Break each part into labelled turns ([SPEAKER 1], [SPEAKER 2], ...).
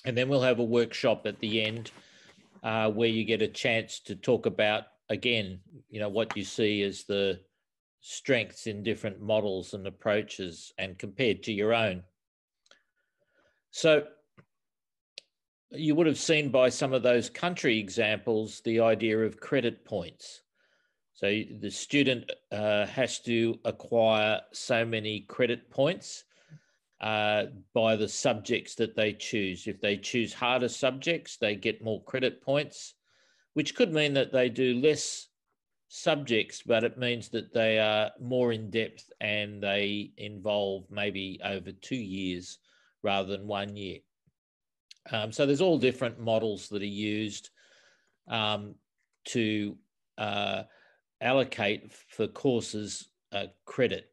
[SPEAKER 1] And then we'll have a workshop at the end where you get a chance to talk about, again, what you see as the strengths in different models and approaches and compared to your own. So you would have seen by some of those country examples the idea of credit points. So the student has to acquire so many credit points by the subjects that they choose. If they choose harder subjects, they get more credit points, which could mean that they do less subjects, but it means that they are more in depth and they involve maybe over 2 years rather than 1 year. So there's all different models that are used to allocate for courses credit.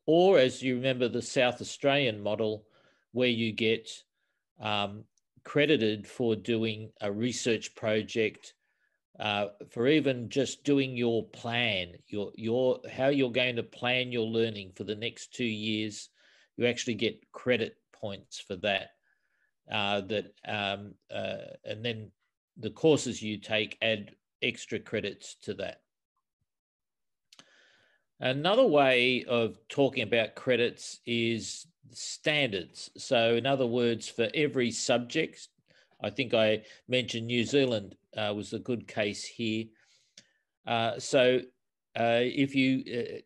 [SPEAKER 1] Or as you remember, the South Australian model where you get credited for doing a research project, for even just doing your plan, how you're going to plan your learning for the next 2 years. You actually get credit points for that. And then the courses you take add extra credits to that. Another way of talking about credits is standards. So in other words, for every subject, I think I mentioned New Zealand was a good case here. So if you,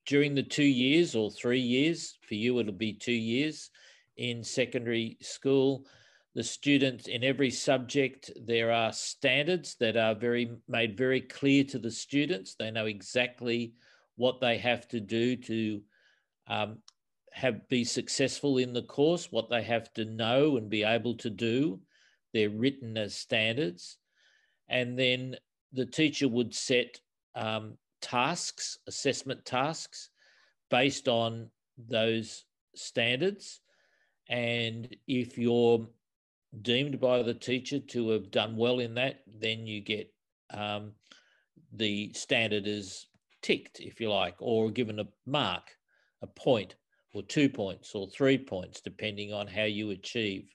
[SPEAKER 1] during the 2 years or 3 years, for you it'll be 2 years in secondary school, the students in every subject, there are standards that are made very clear to the students. They know exactly what they have to do to be successful in the course, what they have to know and be able to do. They're written as standards. And then the teacher would set tasks, assessment tasks, based on those standards. And if you're deemed by the teacher to have done well in that, then you get the standard is ticked, if you like, or given a mark, a point, or 2 points, or 3 points, depending on how you achieve.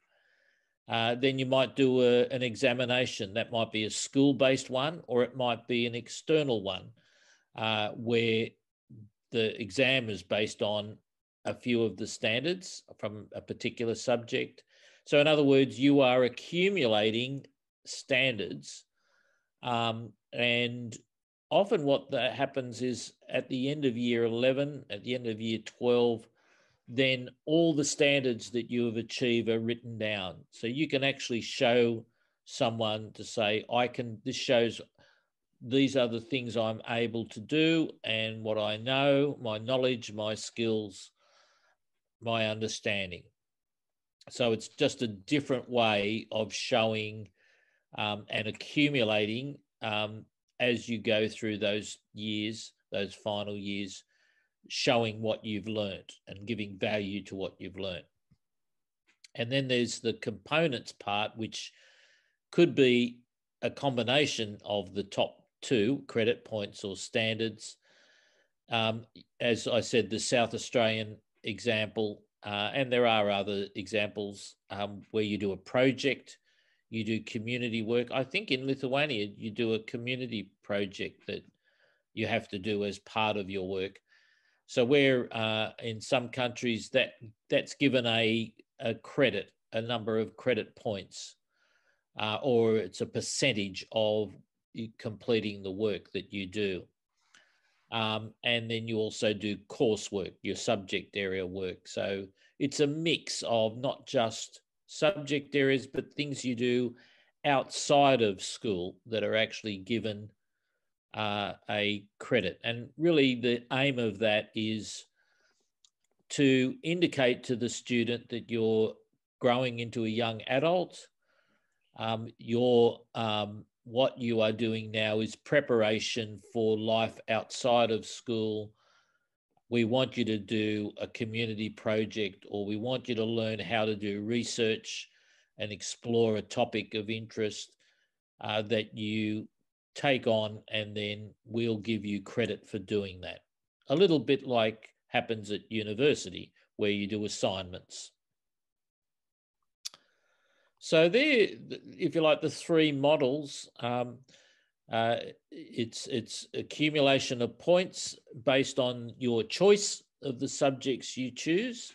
[SPEAKER 1] Then you might do an examination. That might be a school-based one, or it might be an external one, where the exam is based on a few of the standards from a particular subject. So in other words, you are accumulating standards, and often what that happens is at the end of year 11, at the end of year 12, then all the standards that you have achieved are written down. So you can actually show someone to say, this shows these are the things I'm able to do and what I know, my knowledge, my skills, my understanding. So it's just a different way of showing and accumulating as you go through those years, those final years, showing what you've learned and giving value to what you've learned. And then there's the components part, which could be a combination of the top two, credit points or standards. As I said, the South Australian example, and there are other examples where you do a project, you do community work. I think in Lithuania, you do a community project that you have to do as part of your work. So where in some countries that's given a credit, a number of credit points, or it's a percentage of completing the work that you do. And then you also do coursework, your subject area work. So it's a mix of not just subject areas, but things you do outside of school that are actually given a credit. And really the aim of that is to indicate to the student that you're growing into a young adult. What you are doing now is preparation for life outside of school. We want you to do a community project, or we want you to learn how to do research and explore a topic of interest that you take on, and then we'll give you credit for doing that. A little bit like happens at university where you do assignments. So there, if you like, the three models, it's accumulation of points based on your choice of the subjects you choose.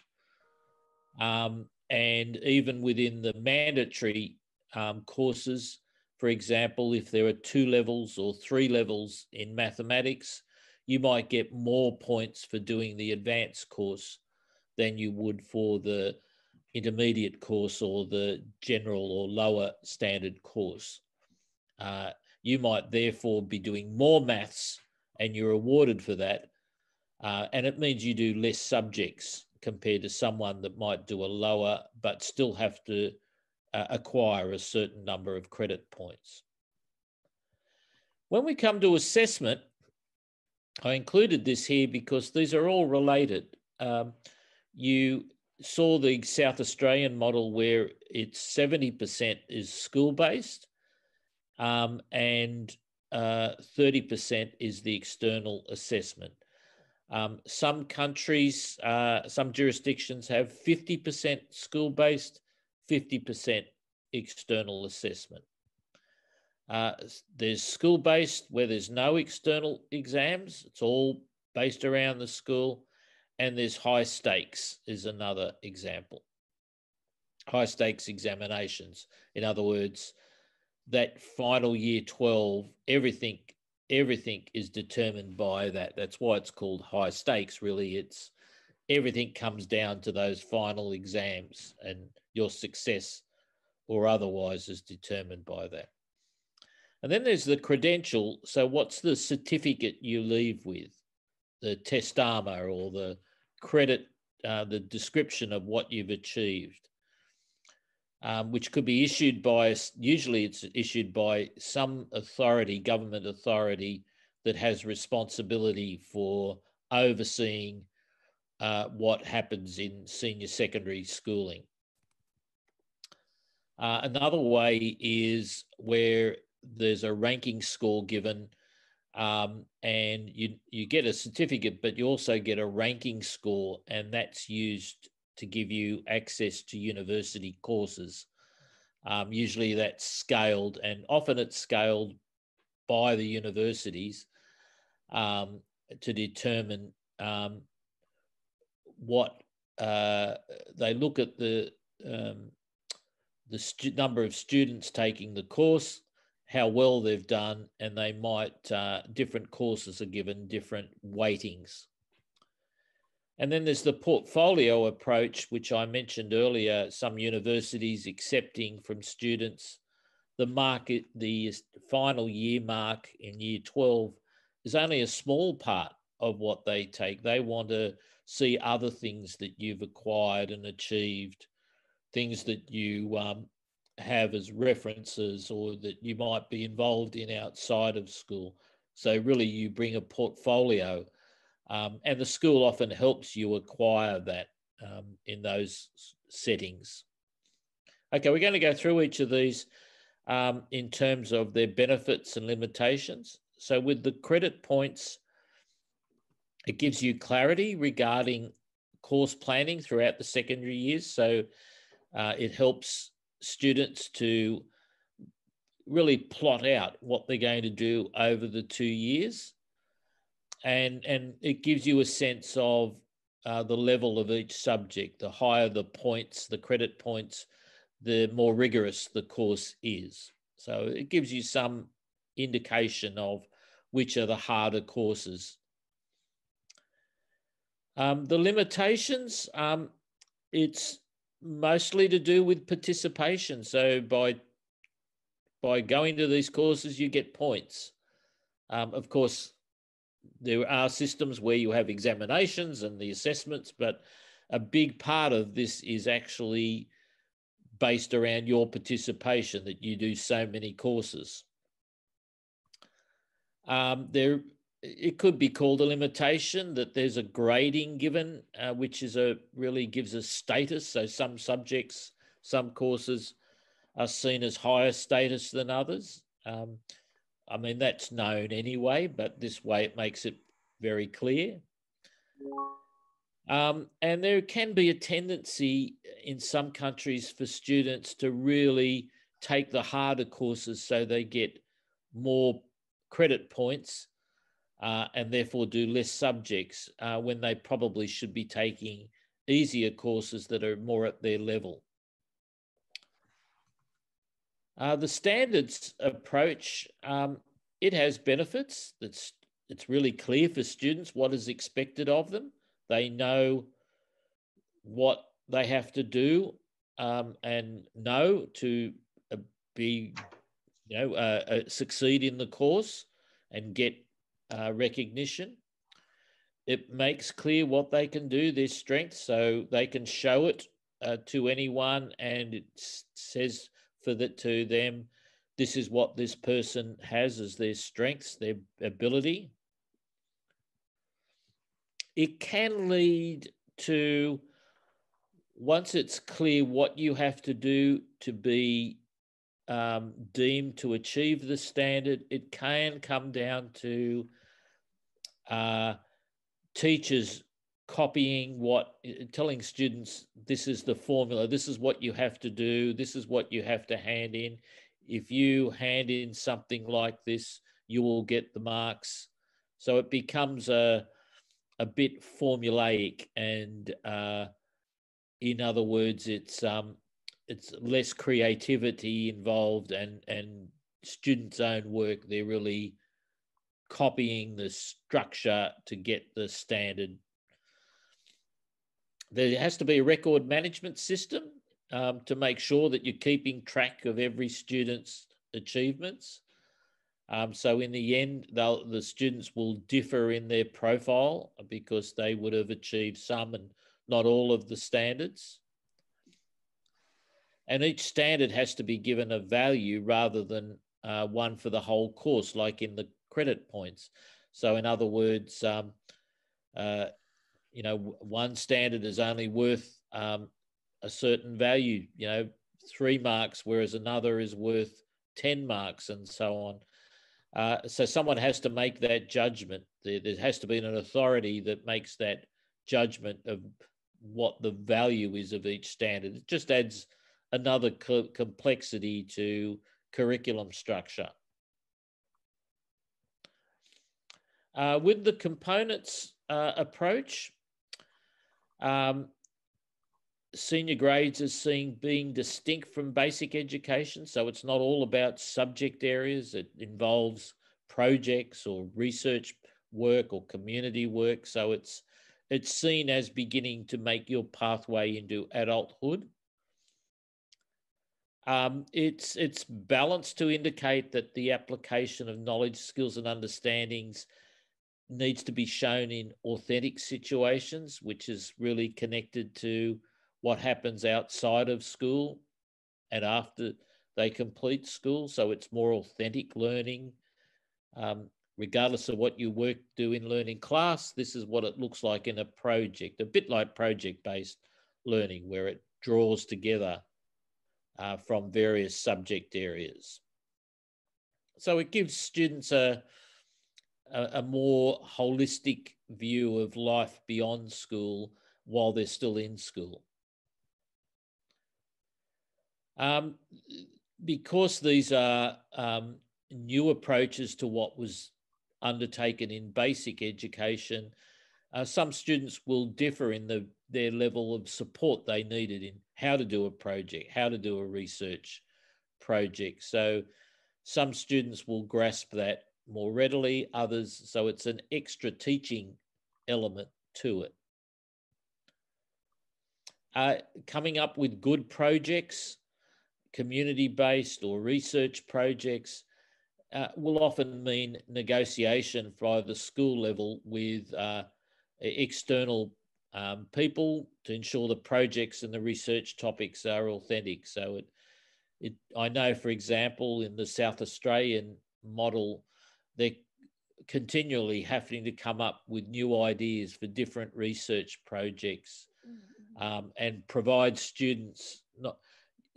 [SPEAKER 1] And even within the mandatory courses, for example, if there are 2 levels or 3 levels in mathematics, you might get more points for doing the advanced course than you would for the intermediate course or the general or lower standard course. You might therefore be doing more maths and you're awarded for that. And it means you do less subjects compared to someone that might do a lower but still have to acquire a certain number of credit points. When we come to assessment, I included this here because these are all related. You saw the South Australian model where it's 70% is school-based and 30% is the external assessment. Some countries, some jurisdictions have 50% school-based, 50% external assessment. There's school-based where there's no external exams. It's all based around the school. And there's high stakes is another example. High stakes examinations. In other words, that final year 12, everything is determined by that. That's why it's called high stakes. Really, it's everything comes down to those final exams, and your success or otherwise is determined by that. And then there's the credential. So what's the certificate you leave with? The testama or the credit, the description of what you've achieved, which could be issued by, usually it's issued by some authority, government authority that has responsibility for overseeing what happens in senior secondary schooling. Another way is where there's a ranking score given and you get a certificate, but you also get a ranking score, and that's used to give you access to university courses. Usually that's scaled, and often it's scaled by the universities to determine what they look at the number of students taking the course, how well they've done, and they might, different courses are given different weightings. And then there's the portfolio approach, which I mentioned earlier, some universities accepting from students the final year mark in year 12 is only a small part of what they take. They want to see other things that you've acquired and achieved, things that you have as references or that you might be involved in outside of school. So really you bring a portfolio and the school often helps you acquire that in those settings. Okay, we're going to go through each of these in terms of their benefits and limitations. So with the credit points, it gives you clarity regarding course planning throughout the secondary years. So it helps students to really plot out what they're going to do over the 2 years. And it gives you a sense of the level of each subject. The higher the points, the credit points, the more rigorous the course is. So it gives you some indication of which are the harder courses. The limitations, it's mostly to do with participation. So by going to these courses, you get points. Of course, there are systems where you have examinations and the assessments, but a big part of this is actually based around your participation, that you do so many courses. It could be called a limitation that there's a grading given, which is really gives a status. So some subjects, some courses are seen as higher status than others. I mean, that's known anyway, but this way it makes it very clear. And there can be a tendency in some countries for students to really take the harder courses so they get more credit points and therefore do less subjects when they probably should be taking easier courses that are more at their level. The standards approach, it has benefits. It's really clear for students what is expected of them. They know what they have to do and know to be, succeed in the course and get recognition. It makes clear what they can do, their strengths, so they can show it to anyone, and it says to them, this is what this person has as their strengths, their ability. It can lead to, once it's clear what you have to do to be deemed to achieve the standard, it can come down to teachers copying telling students, this is the formula, this is what you have to do, this is what you have to hand in. If you hand in something like this, you will get the marks. So it becomes a bit formulaic, and in other words, it's less creativity involved and students' own work. They're really copying the structure to get the standard. There has to be a record management system to make sure that you're keeping track of every student's achievements. So in the end, the students will differ in their profile because they would have achieved some and not all of the standards. And each standard has to be given a value rather than one for the whole course, like in the credit points. So in other words, one standard is only worth a certain value, 3 marks, whereas another is worth 10 marks and so on. So someone has to make that judgment. There has to be an authority that makes that judgment of what the value is of each standard. It just adds another complexity to curriculum structure. With the components approach, senior grades is being distinct from basic education. So it's not all about subject areas. It involves projects or research work or community work. So it's seen as beginning to make your pathway into adulthood. It's balanced to indicate that the application of knowledge, skills, and understandings needs to be shown in authentic situations, which is really connected to what happens outside of school and after they complete school. So it's more authentic learning. Regardless of what you do in learning class, this is what it looks like in a project, a bit like project-based learning, where it draws together from various subject areas. So it gives students a more holistic view of life beyond school while they're still in school. Because these are new approaches to what was undertaken in basic education, some students will differ in their level of support they needed in how to do a project, how to do a research project. So some students will grasp that more readily, others, so it's an extra teaching element to it. Coming up with good projects, community-based or research projects, will often mean negotiation by the school level with external people to ensure the projects and the research topics are authentic. So I know, for example, in the South Australian model, they're continually having to come up with new ideas for different research projects and provide students.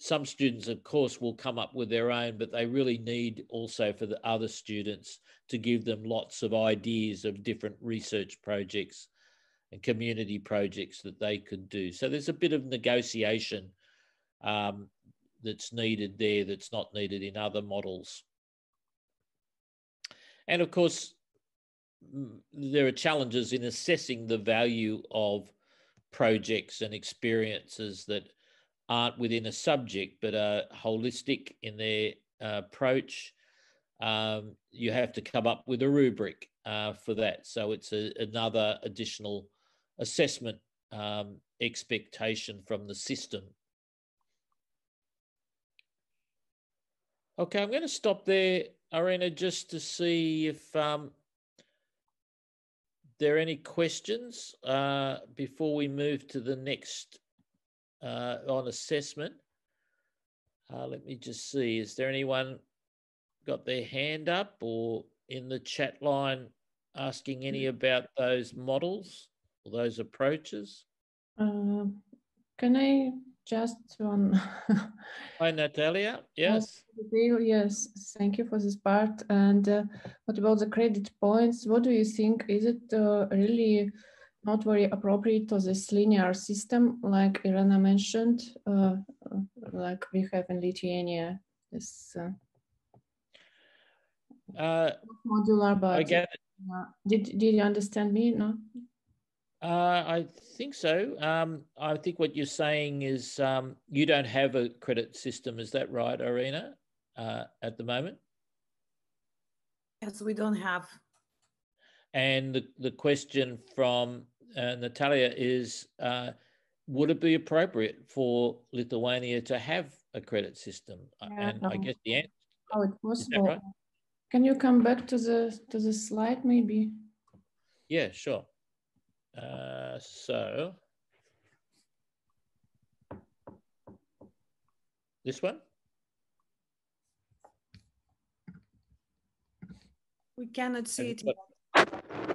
[SPEAKER 1] Some students, of course, will come up with their own, but they really need also for the other students to give them lots of ideas of different research projects and community projects that they could do. So there's a bit of negotiation that's needed there that's not needed in other models. And of course, there are challenges in assessing the value of projects and experiences that aren't within a subject but are holistic in their approach. You have to come up with a rubric for that. So it's another additional assessment expectation from the system. Okay, I'm going to stop there, Irina, just to see if there are any questions before we move to the next on assessment. Let me just see, is there anyone got their hand up or in the chat line asking any about those models or those approaches?
[SPEAKER 2] Can I just one?
[SPEAKER 1] Hi, Natalia. Yes.
[SPEAKER 2] Yes, thank you for this part. And what about the credit points? What do you think? Is it really not very appropriate to this linear system, like Irena mentioned, like we have in Lithuania? This modular, but
[SPEAKER 1] I get it.
[SPEAKER 2] Did you understand me? No.
[SPEAKER 1] I think so. I think what you're saying is you don't have a credit system. Is that right, Irina, at the moment?
[SPEAKER 3] Yes, we don't have.
[SPEAKER 1] And the question from Natalia is, would it be appropriate for Lithuania to have a credit system?
[SPEAKER 2] Yeah,
[SPEAKER 1] and I guess the answer.
[SPEAKER 2] How it's possible?
[SPEAKER 1] Right?
[SPEAKER 2] Can you come back to the slide, maybe?
[SPEAKER 1] Yeah, sure. So this one?
[SPEAKER 3] We cannot see it.
[SPEAKER 1] Oh,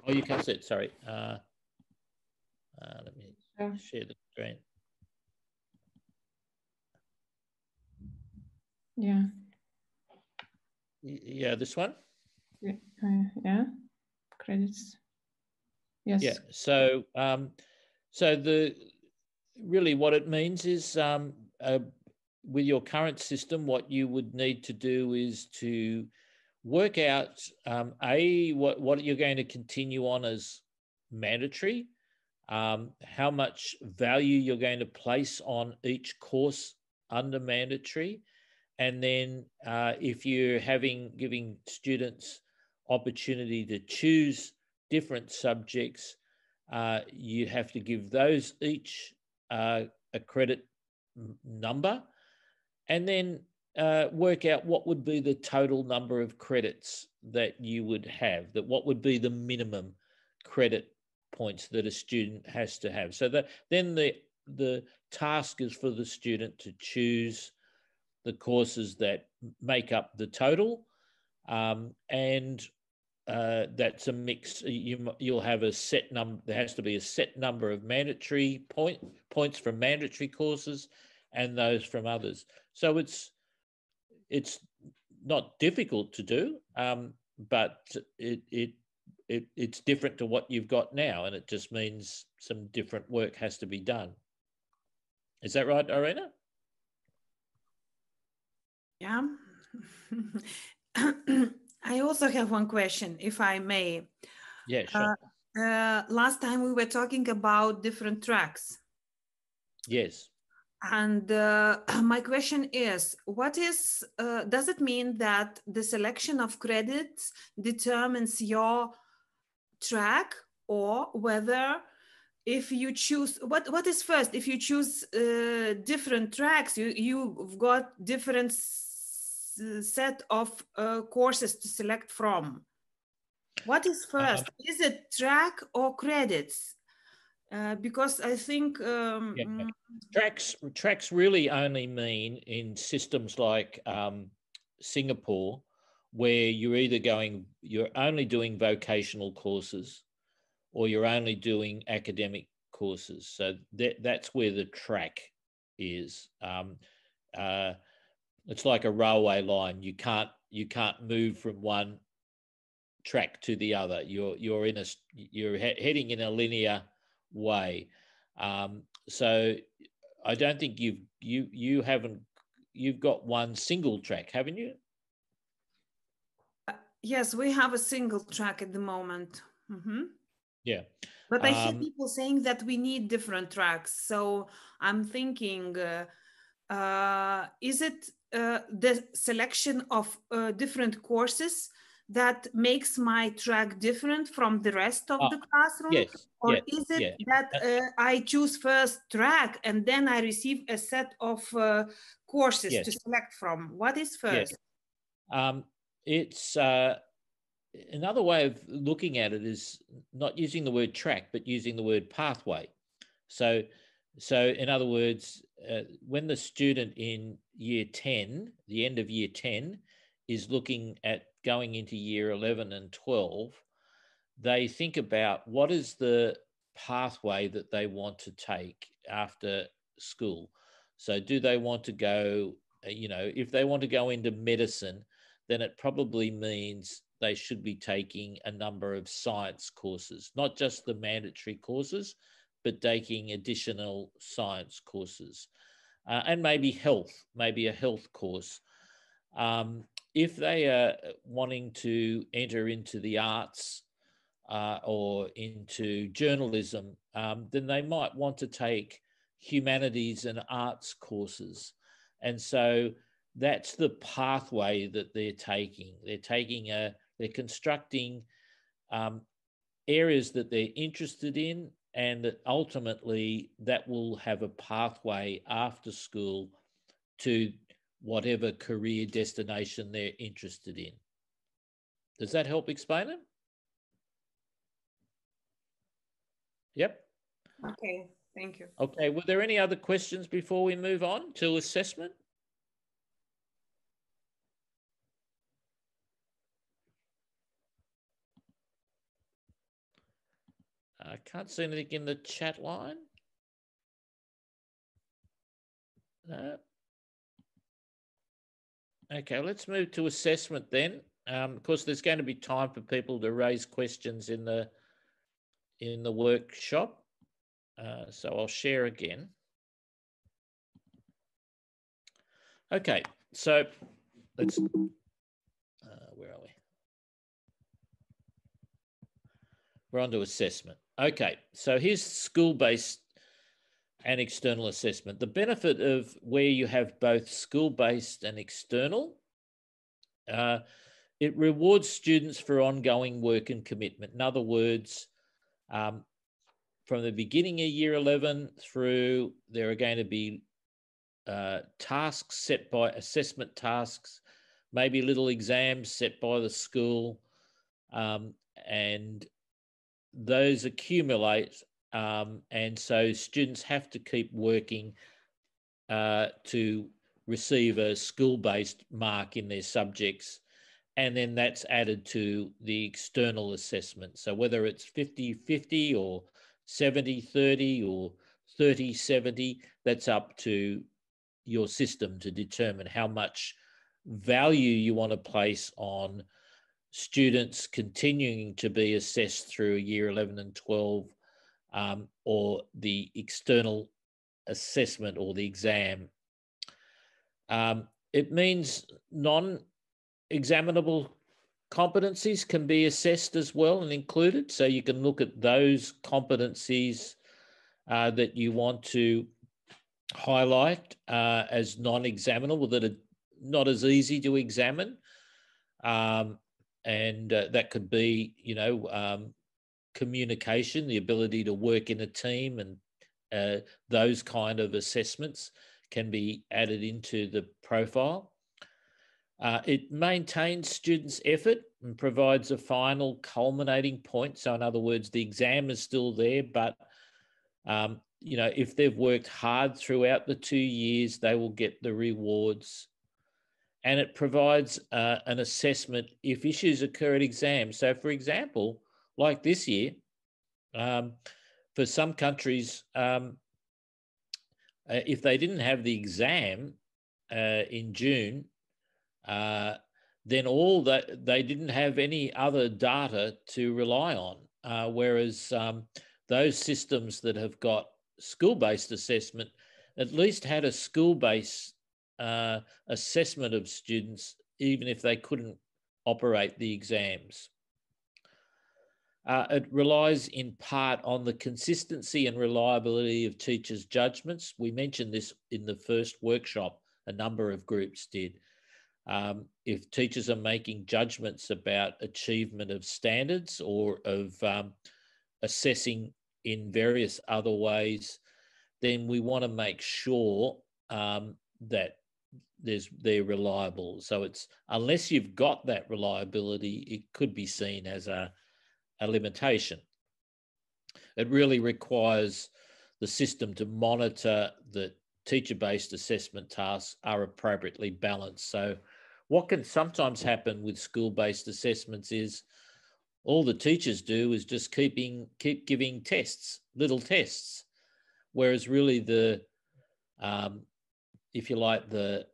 [SPEAKER 1] you can't see it, sorry. Let me share the screen.
[SPEAKER 2] Yeah.
[SPEAKER 1] Yeah, this one?
[SPEAKER 2] Yeah, credits. Yes.
[SPEAKER 1] Yeah, so really what it means is with your current system, what you would need to do is to work out what you're going to continue on as mandatory, how much value you're going to place on each course under mandatory, and then if you're giving students opportunity to choose different subjects, you have to give those each a credit number, and then work out what would be the total number of credits that you would have, what would be the minimum credit points that a student has to have. So that then the task is for the student to choose the courses that make up the total, and that's a mix. You'll have a set number. There has to be a set number of mandatory points from mandatory courses, and those from others. So it's not difficult to do, but it's different to what you've got now, and it just means some different work has to be done. Is that right, Irena?
[SPEAKER 3] Yeah. I also have one question, if I may.
[SPEAKER 1] Yeah, sure.
[SPEAKER 3] Last time we were talking about different tracks.
[SPEAKER 1] Yes.
[SPEAKER 3] And my question is, does it mean that the selection of credits determines your track, or whether if you choose, what is first? If you choose different tracks, you've got different set of courses to select from. What is first? Is it track or credits? Because I think
[SPEAKER 1] tracks really only mean in systems like Singapore, where you're only doing vocational courses, or you're only doing academic courses. So that's where the track is. It's like a railway line. You can't move from one track to the other. You're heading in a linear way. So I don't think you've got one single track, haven't you?
[SPEAKER 3] Yes, we have a single track at the moment. Mm-hmm.
[SPEAKER 1] Yeah.
[SPEAKER 3] But I hear people saying that we need different tracks. So I'm thinking, is it the selection of different courses that makes my track different from the rest of the classroom?
[SPEAKER 1] Yes.
[SPEAKER 3] Or is it that I choose first track and then I receive a set of courses to select from? What is first?
[SPEAKER 1] Yes. It's another way of looking at it is not using the word track, but using the word pathway. So in other words, when the student in year 10, the end of year 10, is looking at going into year 11 and 12, they think about what is the pathway that they want to take after school. So do they want to go, if they want to go into medicine, then it probably means they should be taking a number of science courses, not just the mandatory courses, but taking additional science courses, and maybe a health course. If they are wanting to enter into the arts or into journalism, then they might want to take humanities and arts courses. And so that's the pathway that they're taking. They're constructing areas that they're interested in, and that ultimately that will have a pathway after school to whatever career destination they're interested in. Does that help explain it? Yep.
[SPEAKER 3] Okay, thank you.
[SPEAKER 1] Okay, were there any other questions before we move on to assessment? I can't see anything in the chat line. No. Okay, let's move to assessment then. Of course, there's going to be time for people to raise questions in the workshop. So I'll share again. Okay, so let's, where are we? We're on to assessment. Okay, so here's school-based and external assessment. The benefit of where you have both school-based and external, it rewards students for ongoing work and commitment. In other words, from the beginning of year 11 through, there are going to be tasks set by assessment tasks, maybe little exams set by the school, and those accumulate, and so students have to keep working to receive a school-based mark in their subjects, and then that's added to the external assessment. So whether it's 50-50 or 70-30 or 30-70, that's up to your system to determine how much value you want to place on students continuing to be assessed through year 11 and 12, or the external assessment or the exam. It means non-examinable competencies can be assessed as well and included. So you can look at those competencies that you want to highlight as non-examinable, that are not as easy to examine. And that could be, communication, the ability to work in a team, and those kind of assessments can be added into the profile. It maintains students' effort and provides a final culminating point. So in other words, the exam is still there, but if they've worked hard throughout the 2 years, they will get the rewards. And it provides an assessment if issues occur at exams. So for example, like this year, for some countries, if they didn't have the exam in June, then all that they didn't have any other data to rely on. Whereas those systems that have got school-based assessment at least had a school-based assessment of students, even if they couldn't operate the exams. It relies in part on the consistency and reliability of teachers' judgments. We mentioned this in the first workshop, a number of groups did. If teachers are making judgments about achievement of standards or of assessing in various other ways, then we want to make sure that they're reliable. So it's, unless you've got that reliability, it could be seen as a limitation. It really requires the system to monitor that teacher-based assessment tasks are appropriately balanced. So what can sometimes happen with school-based assessments is all the teachers do is just keep giving tests, little tests, whereas really the, if you like, the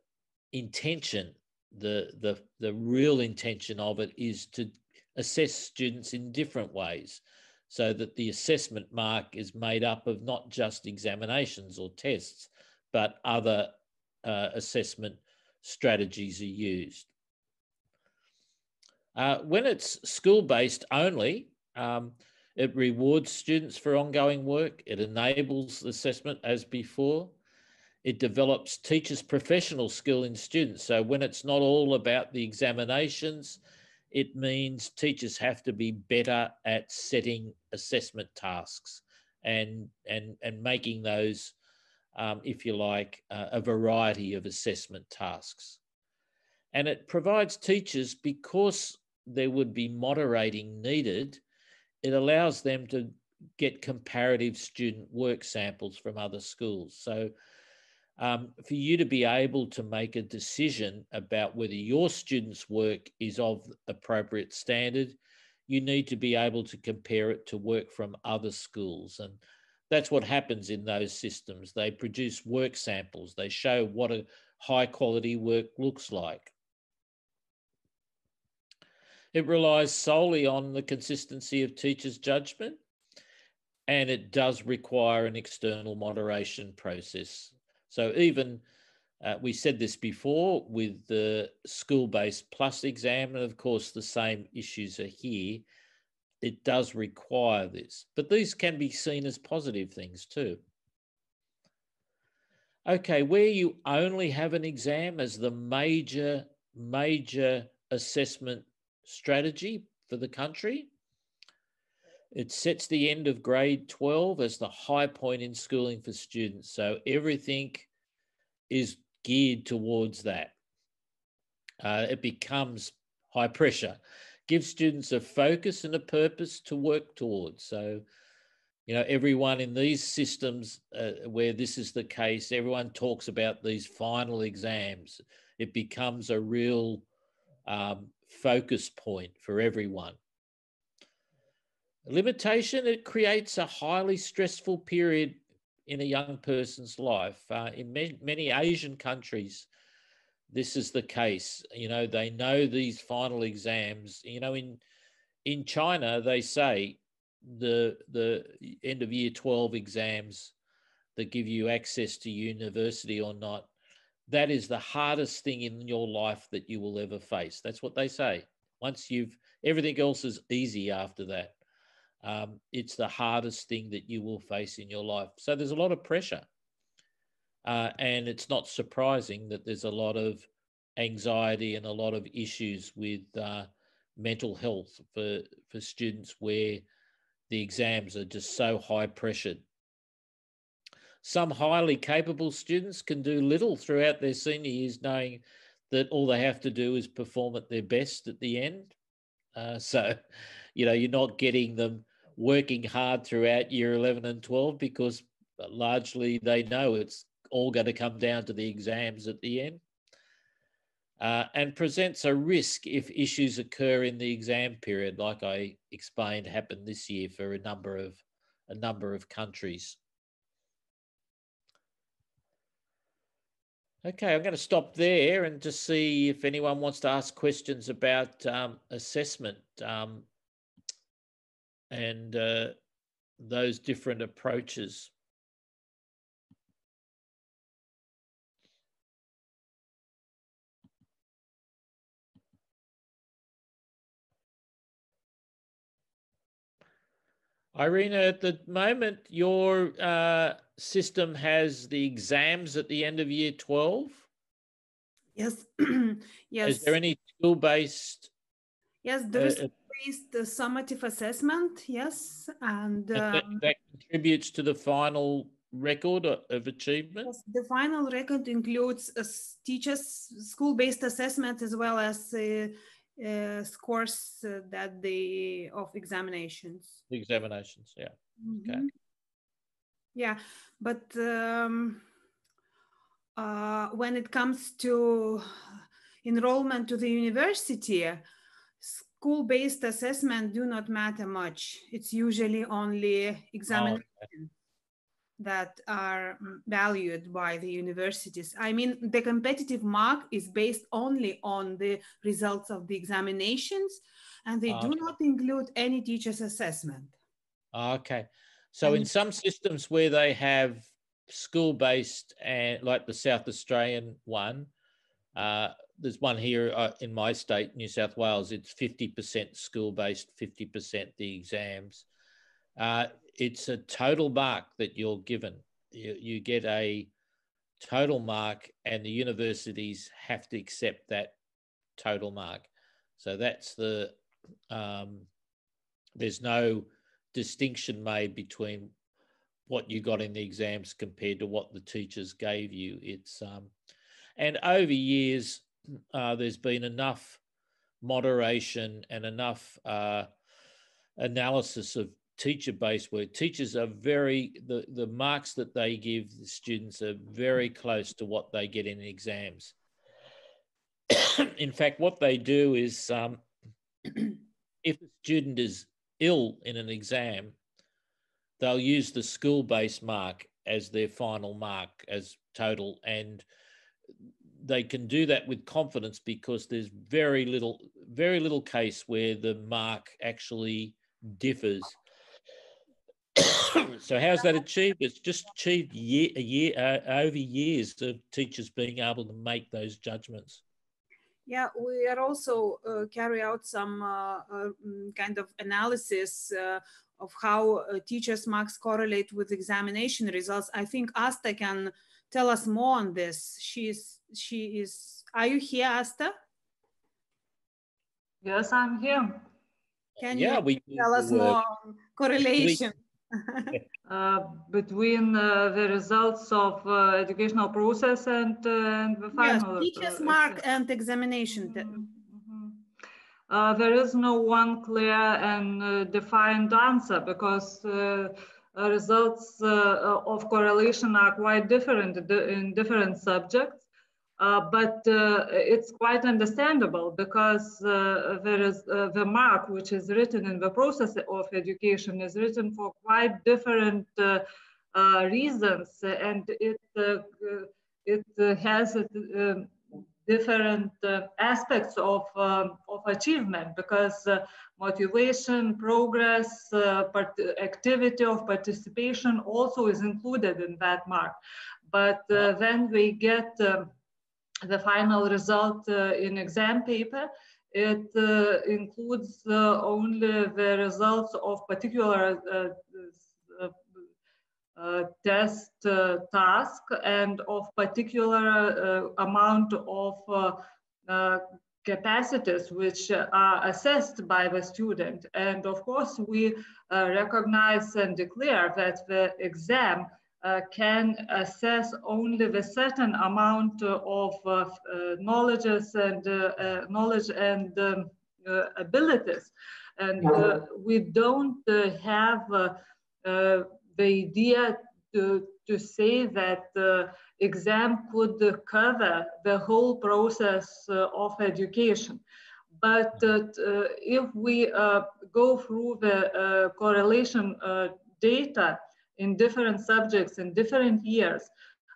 [SPEAKER 1] intention, the real intention of it is to assess students in different ways, so that the assessment mark is made up of not just examinations or tests, but other assessment strategies are used. When it's school-based only, it rewards students for ongoing work. It enables assessment as before. It develops teachers' professional skill in students. So when it's not all about the examinations, it means teachers have to be better at setting assessment tasks and making those, if you like, a variety of assessment tasks. And it provides teachers, because there would be moderating needed, it allows them to get comparative student work samples from other schools. So for you to be able to make a decision about whether your students' work is of appropriate standard, you need to be able to compare it to work from other schools. And that's what happens in those systems. They produce work samples. They show what a high quality work looks like. It relies solely on the consistency of teachers' judgment, and it does require an external moderation process. So even, we said this before, with the school-based plus exam, and of course the same issues are here, it does require this. But these can be seen as positive things too. Okay, where you only have an exam as the major assessment strategy for the country, it sets the end of grade 12 as the high point in schooling for students. So everything is geared towards that. It becomes high pressure, gives students a focus and a purpose to work towards. So, you know, everyone in these systems where this is the case, everyone talks about these final exams. It becomes a real focus point for everyone. Limitation, it creates a highly stressful period in a young person's life. In many Asian countries, this is the case. You know, they know these final exams. You know, in China, they say the end of year 12 exams that give you access to university or not, that is the hardest thing in your life that you will ever face. That's what they say. Once everything else is easy after that. It's the hardest thing that you will face in your life. So there's a lot of pressure. And it's not surprising that there's a lot of anxiety and a lot of issues with mental health for students where the exams are just so high pressured. Some highly capable students can do little throughout their senior years, knowing that all they have to do is perform at their best at the end. So, you know, you're not getting them working hard throughout year 11 and 12 because largely they know it's all going to come down to the exams at the end. And presents a risk if issues occur in the exam period, like I explained happened this year for a number of countries. Okay, I'm going to stop there and just see if anyone wants to ask questions about assessment. And those different approaches. Irina, at the moment, your system has the exams at the end of year 12?
[SPEAKER 3] Yes. Yes.
[SPEAKER 1] Is there any school-based?
[SPEAKER 3] Yes, there is school-based summative assessment, yes. And
[SPEAKER 1] that contributes to the final record of achievement?
[SPEAKER 3] Yes, the final record includes teachers' school-based assessment as well as scores that they of examinations.
[SPEAKER 1] Examinations, yeah.
[SPEAKER 3] Mm-hmm.
[SPEAKER 1] Okay.
[SPEAKER 3] Yeah, but when it comes to enrollment to the university, school-based assessment do not matter much. It's usually only examinations that are valued by the universities. I mean, the competitive mark is based only on the results of the examinations, and they do not include any teacher's assessment.
[SPEAKER 1] Okay. So in some systems where they have school-based, and like the South Australian one, there's one here in my state, New South Wales, it's 50% school-based, 50% the exams. It's a total mark that you're given. You get a total mark and the universities have to accept that total mark. So that's the, there's no distinction made between what you got in the exams compared to what the teachers gave you. It's, and over years, there's been enough moderation and enough analysis of teacher-based work. Teachers are the marks that they give the students are very close to what they get in exams. In fact, what they do is if a student is ill in an exam, they'll use the school-based mark as their final mark as total, and they can do that with confidence because there's very little case where the mark actually differs. So how's that achieved? It's just achieved over years of teachers being able to make those judgments.
[SPEAKER 3] Yeah, we are also carry out some kind of analysis of how teachers' marks correlate with examination results. I think Asta can tell us more on this. She is. Are you here, Asta?
[SPEAKER 4] Yes, I'm here.
[SPEAKER 3] Can you tell us more on correlation?
[SPEAKER 4] Between the results of educational process and the final.
[SPEAKER 3] Yes, teacher's mark and examination.
[SPEAKER 4] There is no one clear and defined answer because results of correlation are quite different in different subjects. But it's quite understandable because there is the mark which is written in the process of education is written for quite different reasons, and it has different aspects of achievement because motivation, progress, activity of participation also is included in that mark. But when we get the final result in exam paper, it includes only the results of particular test task and of particular amount of capacities which are assessed by the student. And of course, we recognize and declare that the exam can assess only the certain amount of knowledge and abilities, and we don't have the idea to say that the exam could cover the whole process of education. But if we go through the correlation data in different subjects in different years,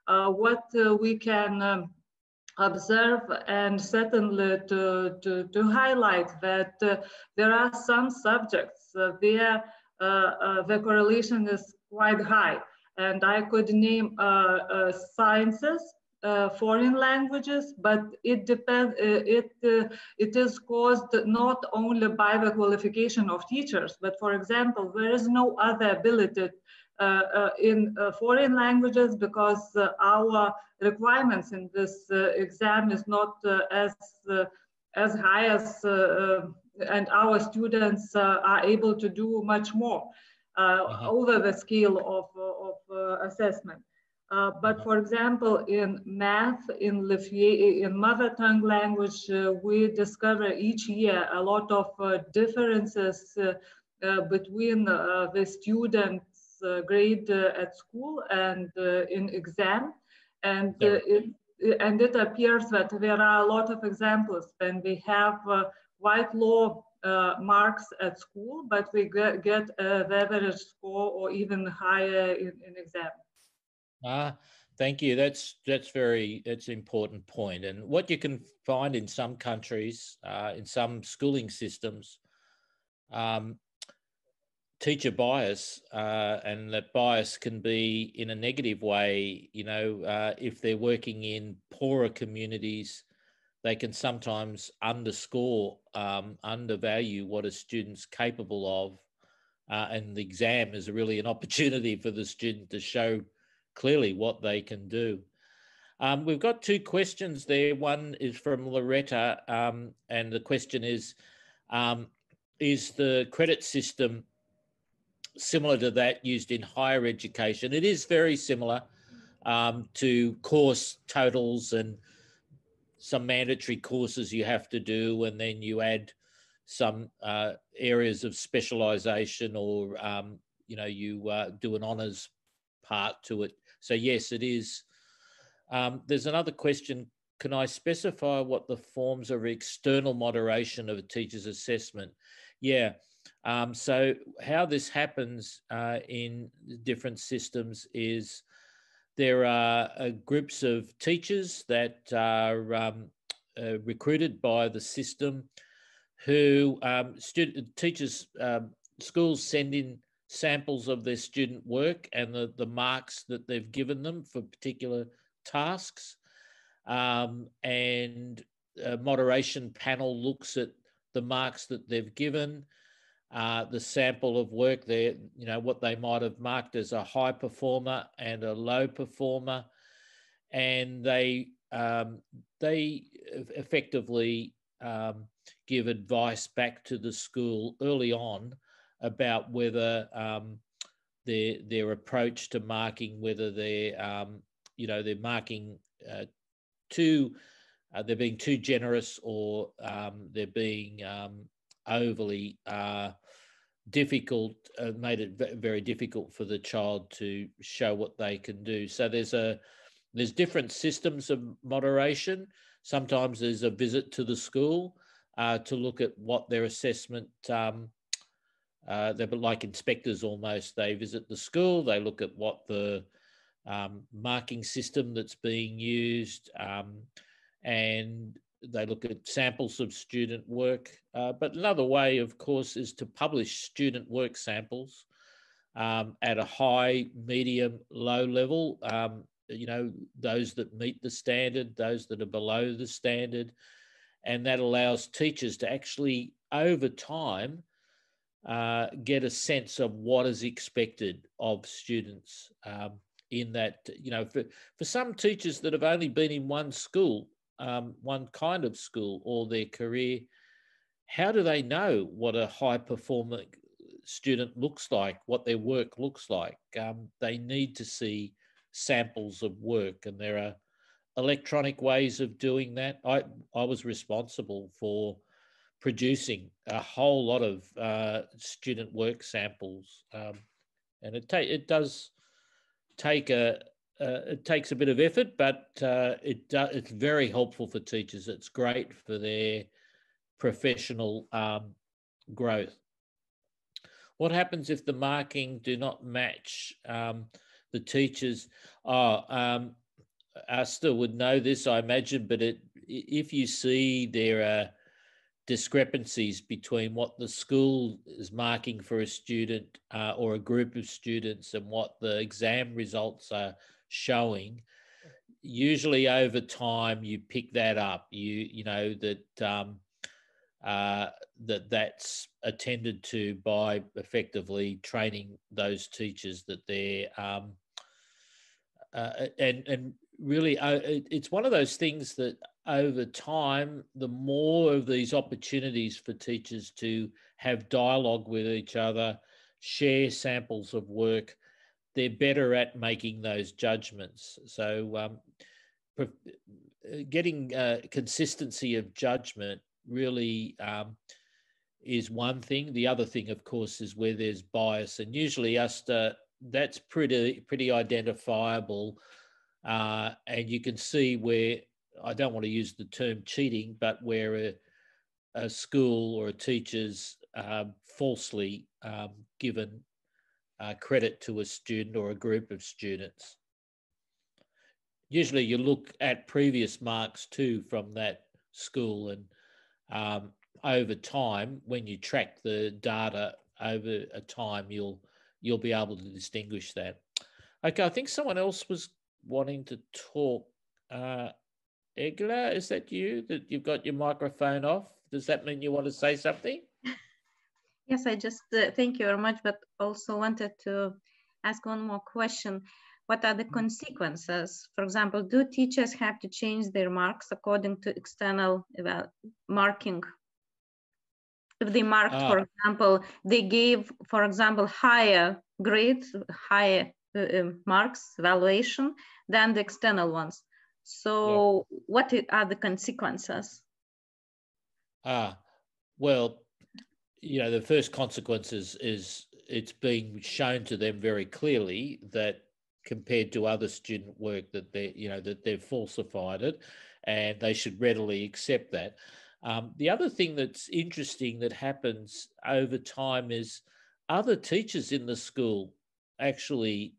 [SPEAKER 4] what we can observe and certainly to highlight that there are some subjects where the correlation is quite high. And I could name sciences, foreign languages, but it depends. It is caused not only by the qualification of teachers, but for example, there is no other ability in foreign languages because our requirements in this exam is not as high as, and our students are able to do much more over the scale of assessment. But for example, in math, in mother tongue language, we discover each year a lot of differences between the students' grade at school and in exam. And it appears that there are a lot of examples when we have white law marks at school, but we get the average score or even higher in exam.
[SPEAKER 1] Thank you. That's an important point. And what you can find in some countries, in some schooling systems, teacher bias, and that bias can be in a negative way. You know, if they're working in poorer communities, they can sometimes underscore, undervalue what a student's capable of. And the exam is really an opportunity for the student to show clearly what they can do. We've got two questions there. One is from Loretta, and the question is the credit system similar to that used in higher education? It is very similar to course totals and some mandatory courses you have to do, and then you add some areas of specialization, or you do an honors part to it. So yes, it is. There's another question. Can I specify what the forms of external moderation of a teacher's assessment? Yeah. So how this happens in different systems is there are groups of teachers that are recruited by the system who schools send in samples of their student work and the marks that they've given them for particular tasks. And a moderation panel looks at the marks that they've given, the sample of work there, what they might have marked as a high performer and a low performer. And they effectively give advice back to the school early on about whether their approach to marking, whether they're marking they're being too generous, or they're being overly difficult, made it very difficult for the child to show what they can do. So there's different systems of moderation. Sometimes there's a visit to the school to look at what their assessment, they're like inspectors almost. They visit the school, they look at what the marking system that's being used, and they look at samples of student work. But another way, of course, is to publish student work samples at a high, medium, low level, those that meet the standard, those that are below the standard. And that allows teachers to actually, over time, get a sense of what is expected of students in that, for some teachers that have only been in one school, one kind of school all their career, how do they know what a high performing student looks like, what their work looks like? They need to see samples of work, and there are electronic ways of doing that. I was responsible for producing a whole lot of student work samples, and it does take it takes a bit of effort, but it's very helpful for teachers. It's great for their professional growth. What happens if the marking do not match the teachers? Asta would know this, I imagine, but if you see there are discrepancies between what the school is marking for a student or a group of students and what the exam results are showing, usually over time you pick that up. You know that that's attended to by effectively training those teachers that they're and really it's one of those things that over time, the more of these opportunities for teachers to have dialogue with each other, share samples of work, they're better at making those judgments. So getting consistency of judgment really is one thing. The other thing, of course, is where there's bias, and usually that's pretty identifiable, and you can see where, I don't want to use the term cheating, but where a school or a teacher's falsely given credit to a student or a group of students. Usually you look at previous marks too from that school, and over time, when you track the data over a time, you'll be able to distinguish that. Okay, I think someone else was wanting to talk. Egla, is that you, that you've got your microphone off? Does that mean you want to say something?
[SPEAKER 5] Yes, I just thank you very much, but also wanted to ask one more question. What are the consequences? For example, do teachers have to change their marks according to external marking? If they marked, for example, they gave, for example, higher grades, higher marks, evaluation than the external ones. So what are the consequences?
[SPEAKER 1] Well, you know, the first consequence is it's being shown to them very clearly that compared to other student work that they've falsified it, and they should readily accept that. The other thing that's interesting that happens over time is other teachers in the school actually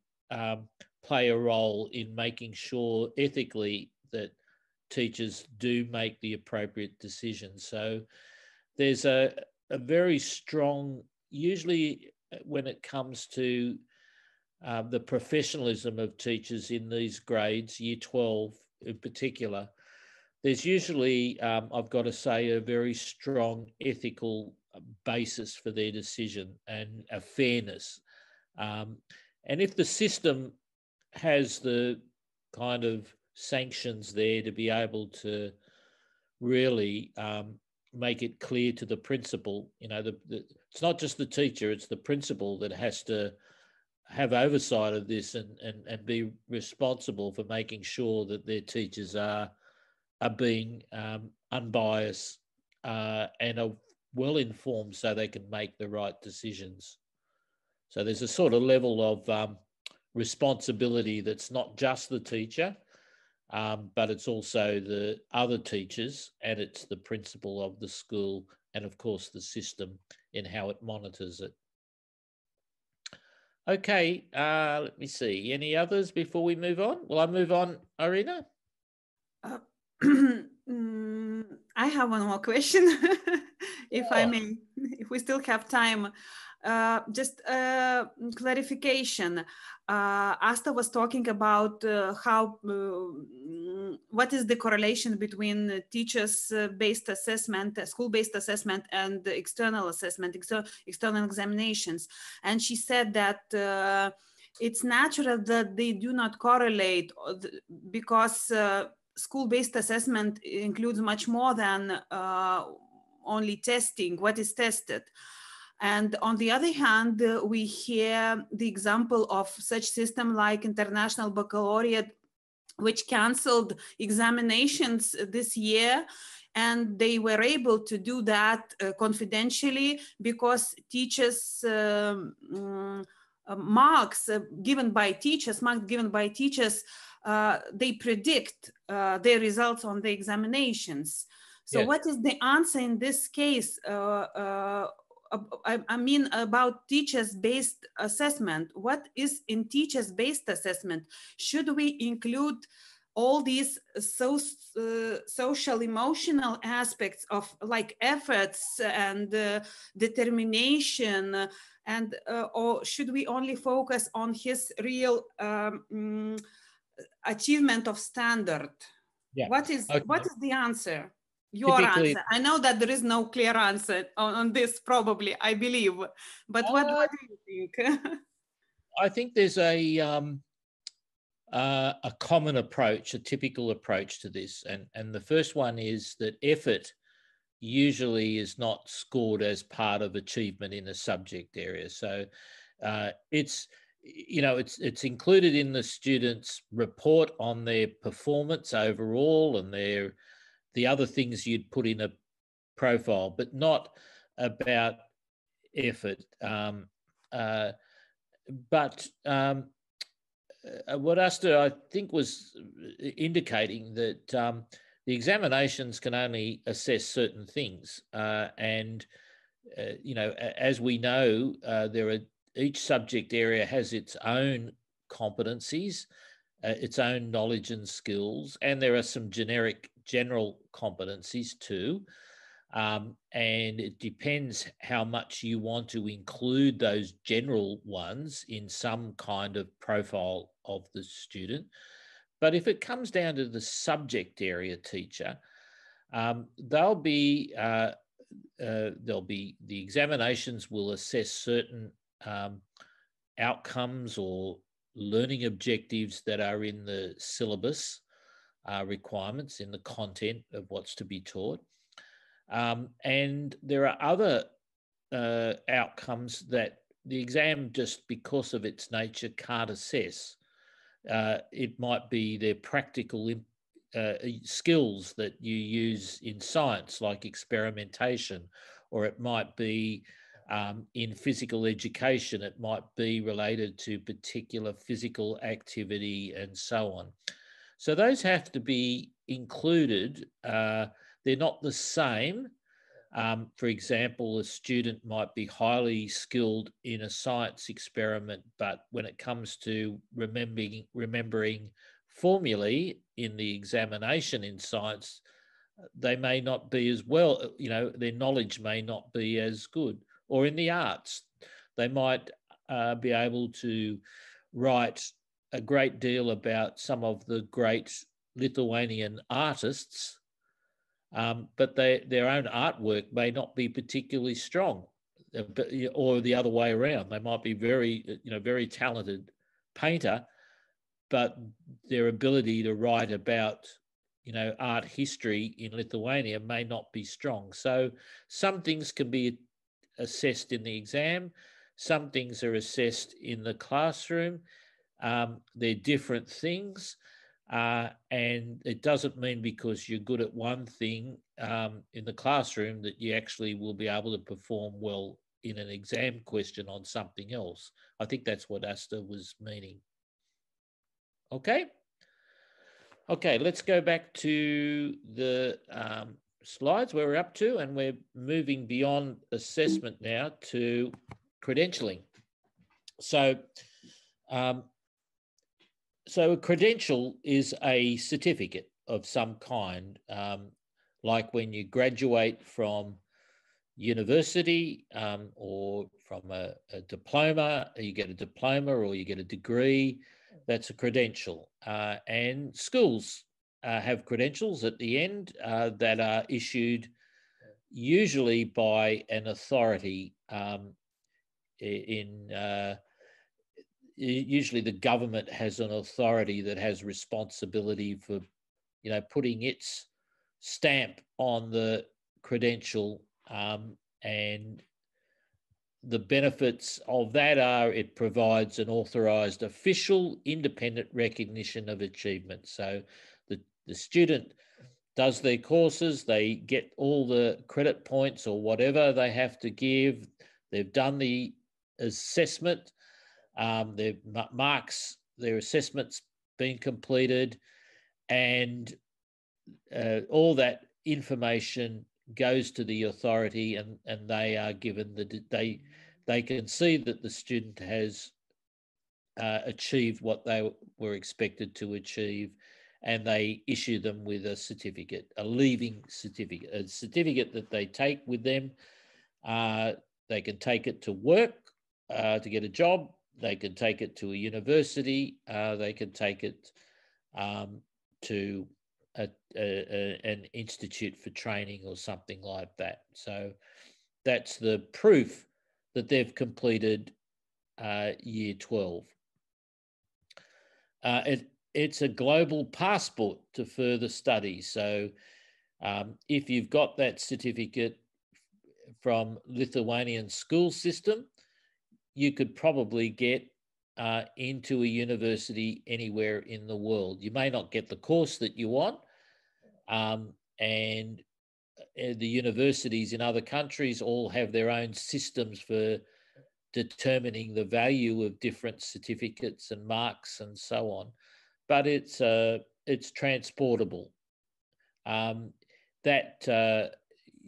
[SPEAKER 1] play a role in making sure ethically that teachers do make the appropriate decisions. So there's a very strong, usually when it comes to the professionalism of teachers in these grades, year 12 in particular, there's usually, I've got to say, a very strong ethical basis for their decision and a fairness. And if the system has the kind of sanctions there to be able to really make it clear to the principal, you know, it's not just the teacher, it's the principal that has to have oversight of this and be responsible for making sure that their teachers are being unbiased and are well informed so they can make the right decisions. So there's a sort of level of responsibility that's not just the teacher, but it's also the other teachers, and it's the principal of the school, and of course the system in how it monitors it. Okay, let me see. Any others before we move on? Will I move on, Irina?
[SPEAKER 3] I have one more question, if I may, if we still have time. Just clarification. Asta was talking about what is the correlation between teachers-based assessment, school-based assessment, and external assessment, external examinations. And she said that it's natural that they do not correlate because school-based assessment includes much more than only testing, what is tested. And on the other hand, we hear the example of such system like International Baccalaureate, which canceled examinations this year. And they were able to do that confidentially because teachers' marks given by teachers, they predict their results on the examinations. So what is the answer in this case? I mean about teachers-based assessment. What is in teachers-based assessment? Should we include all these social emotional aspects of like efforts and determination, and or should we only focus on his real achievement of standard?
[SPEAKER 1] Yeah.
[SPEAKER 3] What is the answer? Your
[SPEAKER 1] Typically,
[SPEAKER 3] answer. I know that there is no clear answer on this, probably, I believe, but what do you think?
[SPEAKER 1] I think there's a common approach, a typical approach to this. And the first one is that effort usually is not scored as part of achievement in a subject area. So it's included in the student's report on their performance overall and the other things you'd put in a profile, but not about effort. What Asta, I think, was indicating that the examinations can only assess certain things. As we know, each subject area has its own competencies, its own knowledge and skills, and there are some general competencies too. And it depends how much you want to include those general ones in some kind of profile of the student. But if it comes down to the subject area teacher, the examinations will assess certain outcomes or learning objectives that are in the syllabus requirements, in the content of what's to be taught. And there are other outcomes that the exam, just because of its nature, can't assess. It might be their practical skills that you use in science, like experimentation, or it might be in physical education, it might be related to particular physical activity and so on. So those have to be included. They're not the same. For example, a student might be highly skilled in a science experiment, but when it comes to remembering formulae in the examination in science, they may not be as well, their knowledge may not be as good. Or in the arts, they might be able to write a great deal about some of the great Lithuanian artists, but their own artwork may not be particularly strong, or the other way around. They might be very talented painter, but their ability to write about, art history in Lithuania may not be strong. So some things can be assessed in the exam, some things are assessed in the classroom. They're different things. And it doesn't mean because you're good at one thing in the classroom that you actually will be able to perform well in an exam question on something else. I think that's what Asta was meaning. Okay, let's go back to the slides where we're up to, and we're moving beyond assessment now to credentialing. So a credential is a certificate of some kind, like when you graduate from university or from a diploma, you get a diploma or you get a degree, that's a credential. And schools have credentials at the end that are issued usually by an authority usually the government has an authority that has responsibility for, putting its stamp on the credential, and the benefits of that are it provides an authorised official independent recognition of achievement. So the student does their courses, they get all the credit points or whatever they have to give, they've done the assessment, their marks, their assessment's been completed, and all that information goes to the authority, and they are given they can see that the student has achieved what they were expected to achieve, and they issue them with a certificate, a leaving certificate, a certificate that they take with them. They can take it to work, to get a job. They can take it to a university. They can take it to an institute for training or something like that. So that's the proof that they've completed year 12. It's a global passport to further study. So if you've got that certificate from Lithuanian school system, you could probably get into a university anywhere in the world. You may not get the course that you want, and the universities in other countries all have their own systems for determining the value of different certificates and marks and so on. But it's transportable. You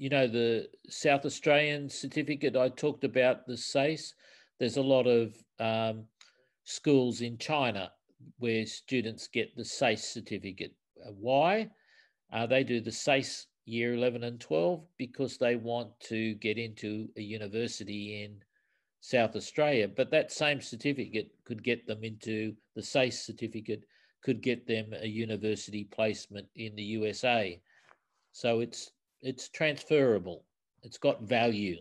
[SPEAKER 1] know, the South Australian certificate I talked about, the SACE, there's a lot of schools in China where students get the SACE certificate. Why? They do the SACE year 11 and 12 because they want to get into a university in South Australia, but that same certificate could get them into the SACE certificate, could get them a university placement in the USA. So it's transferable. It's got value.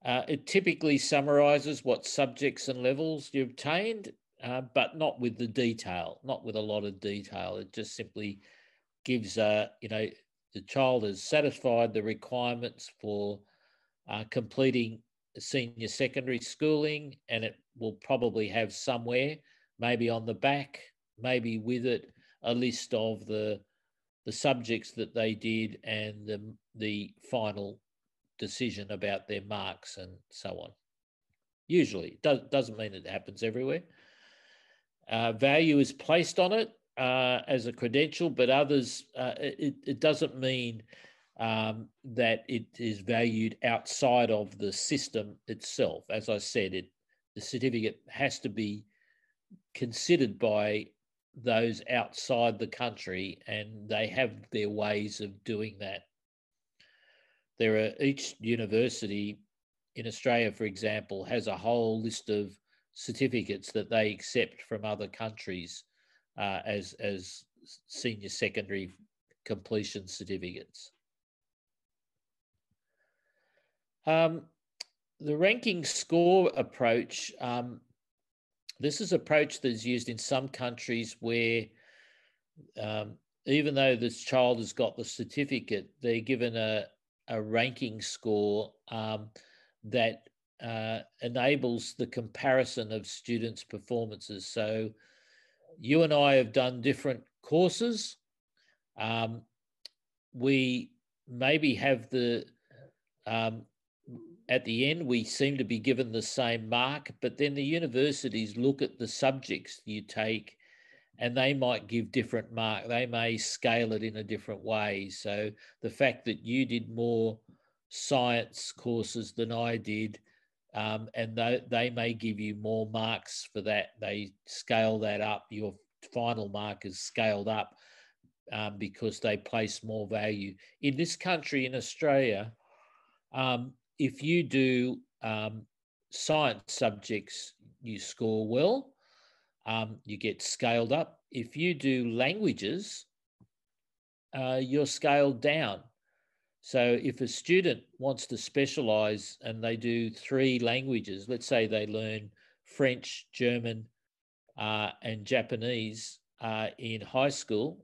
[SPEAKER 1] It typically summarizes what subjects and levels you obtained, but not with the detail, not with a lot of detail. It just simply gives, you know, the child has satisfied the requirements for completing senior secondary schooling, and it will probably have somewhere, maybe on the back, maybe with it, a list of the subjects that they did and the final decision about their marks and so on. Usually, it doesn't mean it happens everywhere. Value is placed on it as a credential, but others, it doesn't mean that it is valued outside of the system itself. As I said, the certificate has to be considered by those outside the country, and they have their ways of doing that. Each university in Australia, for example, has a whole list of certificates that they accept from other countries as senior secondary completion certificates. The ranking score approach, this is an approach that's used in some countries where even though this child has got the certificate, they're given a ranking score that enables the comparison of students' performances. So you and I have done different courses. We maybe have at the end, we seem to be given the same mark, but then the universities look at the subjects you take and they might give different mark. They may scale it in a different way. So the fact that you did more science courses than I did, and they may give you more marks for that. They scale that up. Your final mark is scaled up because they place more value. In this country, in Australia, if you do science subjects, you score well. You get scaled up. If you do languages, you're scaled down. So if a student wants to specialize and they do 3 languages, let's say they learn French, German, and Japanese in high school,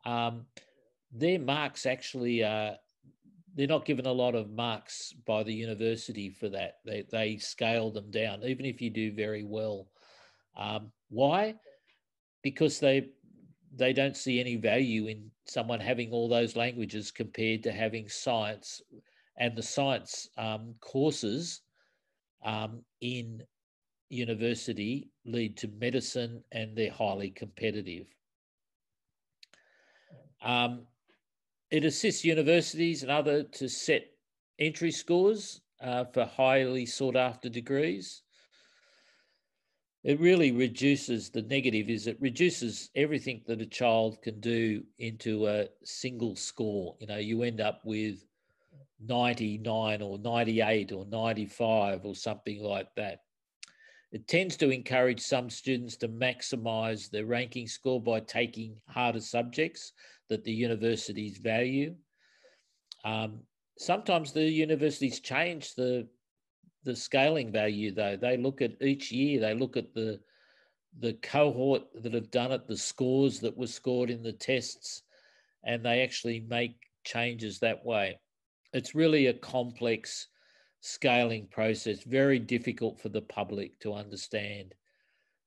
[SPEAKER 1] their marks actually they're not given a lot of marks by the university for that. They scale them down, even if you do very well. Why? Because they don't see any value in someone having all those languages compared to having science, and the science courses in university lead to medicine, and they're highly competitive. It assists universities and others to set entry scores for highly sought after degrees. it really reduces, the negative is it reduces everything that a child can do into a single score. You know, you end up with 99 or 98 or 95 or something like that. It tends to encourage some students to maximize their ranking score by taking harder subjects that the universities value. Sometimes the universities change the scaling value, though. They look at each year, they look at the cohort that have done it, the scores that were scored in the tests, and they actually make changes that way. It's really a complex scaling process, very difficult for the public to understand.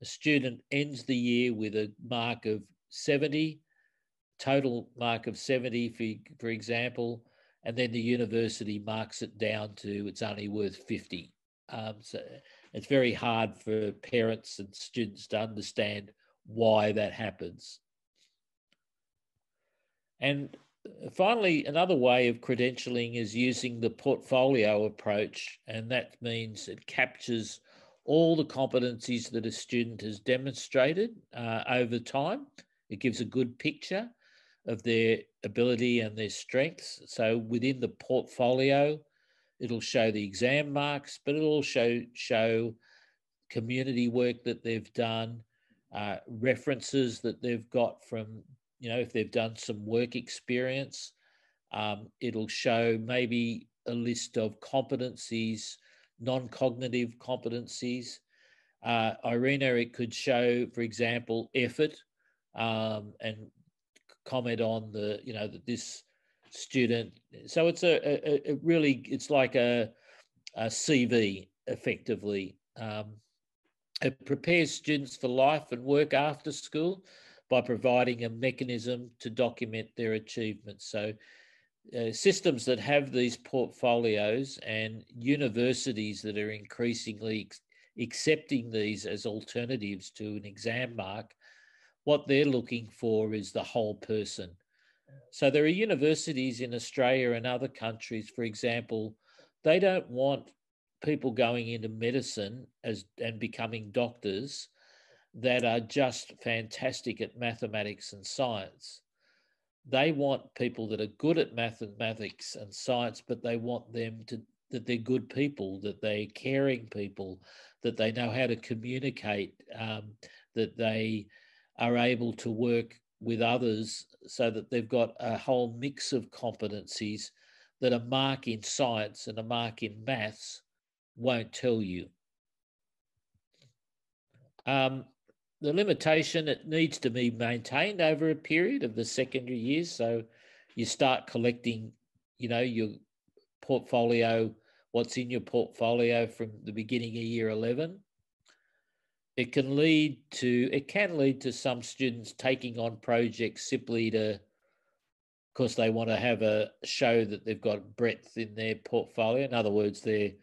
[SPEAKER 1] A student ends the year with a mark of 70, total mark of 70, for example, and then the university marks it down to it's only worth 50. So it's very hard for parents and students to understand why that happens. And finally, another way of credentialing is using the portfolio approach, and that means it captures all the competencies that a student has demonstrated over time. It gives a good picture of their ability and their strengths. So within the portfolio, it'll show the exam marks, but it'll also show community work that they've done, references that they've got from, you know, if they've done some work experience. It'll show maybe a list of competencies, non-cognitive competencies. Irina, it could show, for example, effort, and comment on the, you know, that this student. So it's it's like a CV effectively. It prepares students for life and work after school by providing a mechanism to document their achievements. So systems that have these portfolios and universities that are increasingly accepting these as alternatives to an exam mark, what they're looking for is the whole person. So there are universities in Australia and other countries, for example, they don't want people going into medicine and becoming doctors that are just fantastic at mathematics and science. They want people that are good at mathematics and science, but they want them that they're good people, that they're caring people, that they know how to communicate, that they are able to work with others, so that they've got a whole mix of competencies that a mark in science and a mark in maths won't tell you. The limitation, it needs to be maintained over a period of the secondary years. So you start collecting, you know, your portfolio, what's in your portfolio from the beginning of year 11. It can lead to some students taking on projects simply because they want to have a show that they've got breadth in their portfolio. In other words, they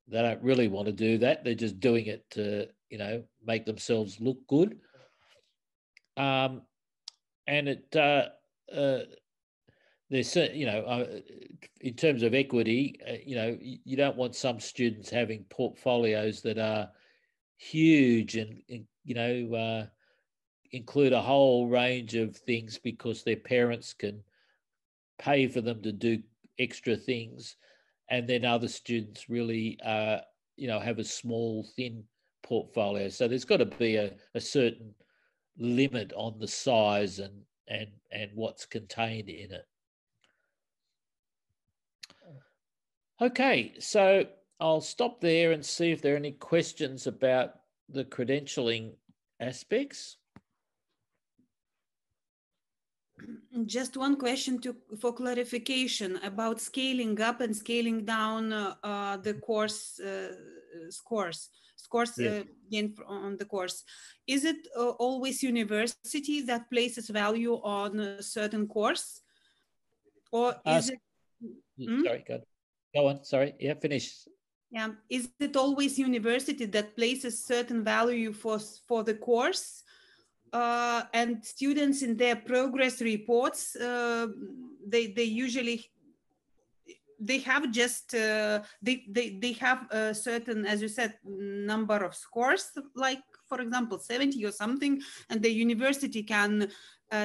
[SPEAKER 1] don't really want to do that. They're just doing it to, you know, make themselves look good. And there's, you know, in terms of equity, you know, you don't want some students having portfolios that are huge and you know, include a whole range of things because their parents can pay for them to do extra things, and then other students really, you know, have a small, thin portfolio. So there's got to be a certain limit on the size and what's contained in it. Okay, so I'll stop there and see if there are any questions about the credentialing aspects.
[SPEAKER 3] Just one question for clarification about scaling up and scaling down the course scores
[SPEAKER 1] Yes.
[SPEAKER 3] on the course. Is it always university that places value on a certain course, or is it?
[SPEAKER 1] Sorry, go on. Sorry, yeah, finish.
[SPEAKER 3] Yeah, is it always university that places certain value for the course? And students in their progress reports, they usually they have just they have a certain, as you said, number of scores, like for example 70 or something, and the university can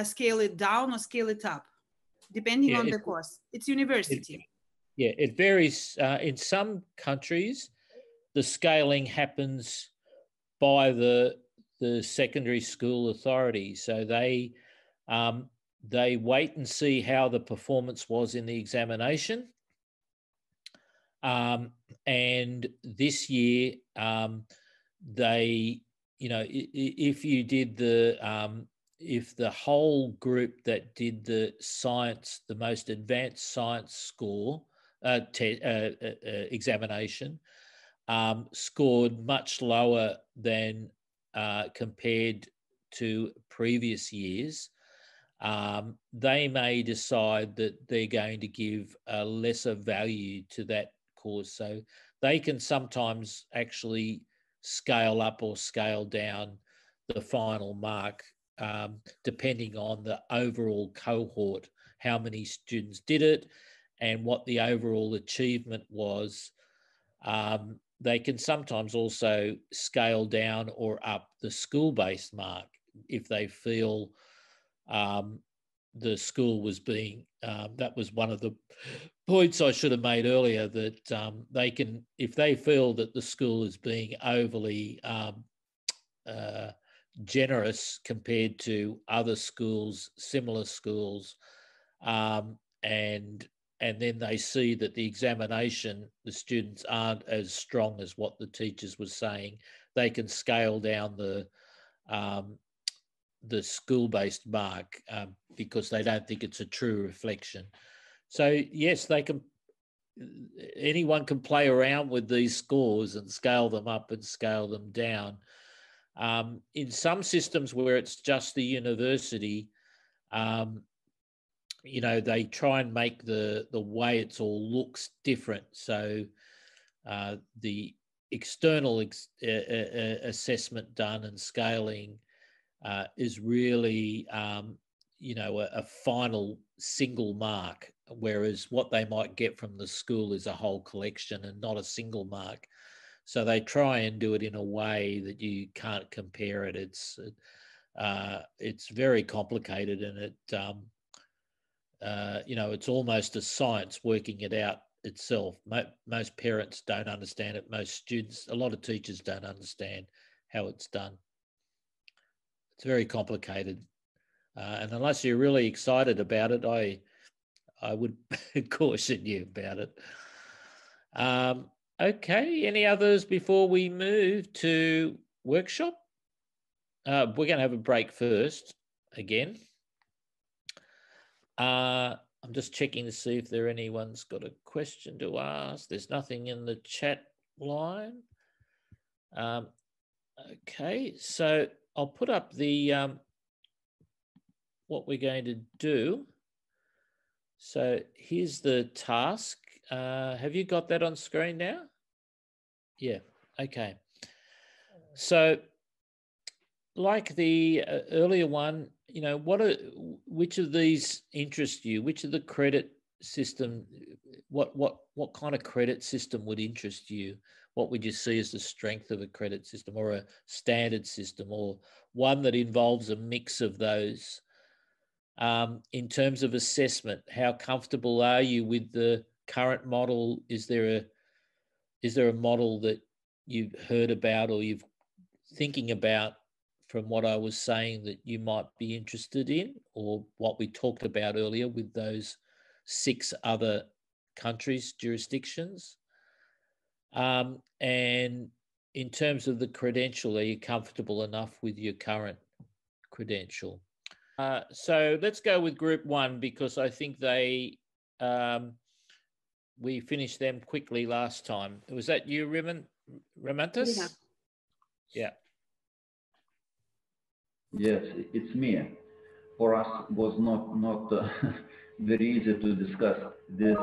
[SPEAKER 3] scale it down or scale it up depending on the course. It's university.
[SPEAKER 1] It varies. In some countries, the scaling happens by the secondary school authority, so they wait and see how the performance was in the examination. And this year, they, you know, if you did if the whole group that did the science, the most advanced science score examination, scored much lower than compared to previous years, they may decide that they're going to give a lesser value to that course. So they can sometimes actually scale up or scale down the final mark, depending on the overall cohort, how many students did it and what the overall achievement was. They can sometimes also scale down or up the school-based mark if they feel the school was being, that was one of the points I should have made earlier, that they can, if they feel that the school is being overly generous compared to other schools, similar schools, and then they see that the examination, the students aren't as strong as what the teachers were saying, they can scale down the school-based mark because they don't think it's a true reflection. So yes, they can. Anyone can play around with these scores and scale them up and scale them down. In some systems where it's just the university, you know, they try and make the way it's all looks different. So the external assessment done and scaling is really, you know, a final single mark, whereas what they might get from the school is a whole collection and not a single mark. So they try and do it in a way that you can't compare it. It's very complicated, and it, you know, it's almost a science working it out itself. Most parents don't understand it. Most students, a lot of teachers don't understand how it's done. It's very complicated. And unless you're really excited about it, I would caution you about it. Okay, any others before we move to workshop? We're going to have a break first again. I'm just checking to see if anyone's got a question to ask. There's nothing in the chat line. Okay, so I'll put up the what we're going to do. So here's the task. Have you got that on screen now? Yeah, okay. So like the earlier one, you know, which of these interest you? Which of the credit system, what kind of credit system would interest you? What would you see as the strength of a credit system, or a standard system, or one that involves a mix of those? In terms of assessment, how comfortable are you with the current model? Is there a model that you've heard about or you've thinking about from what I was saying that you might be interested in, or what we talked about earlier with those 6 other countries, jurisdictions? And in terms of the credential, are you comfortable enough with your current credential? So let's go with group 1, because I think we finished them quickly last time. Was that you, Ramantis? Yeah.
[SPEAKER 6] Yes, it's me. For us, was not very easy to discuss this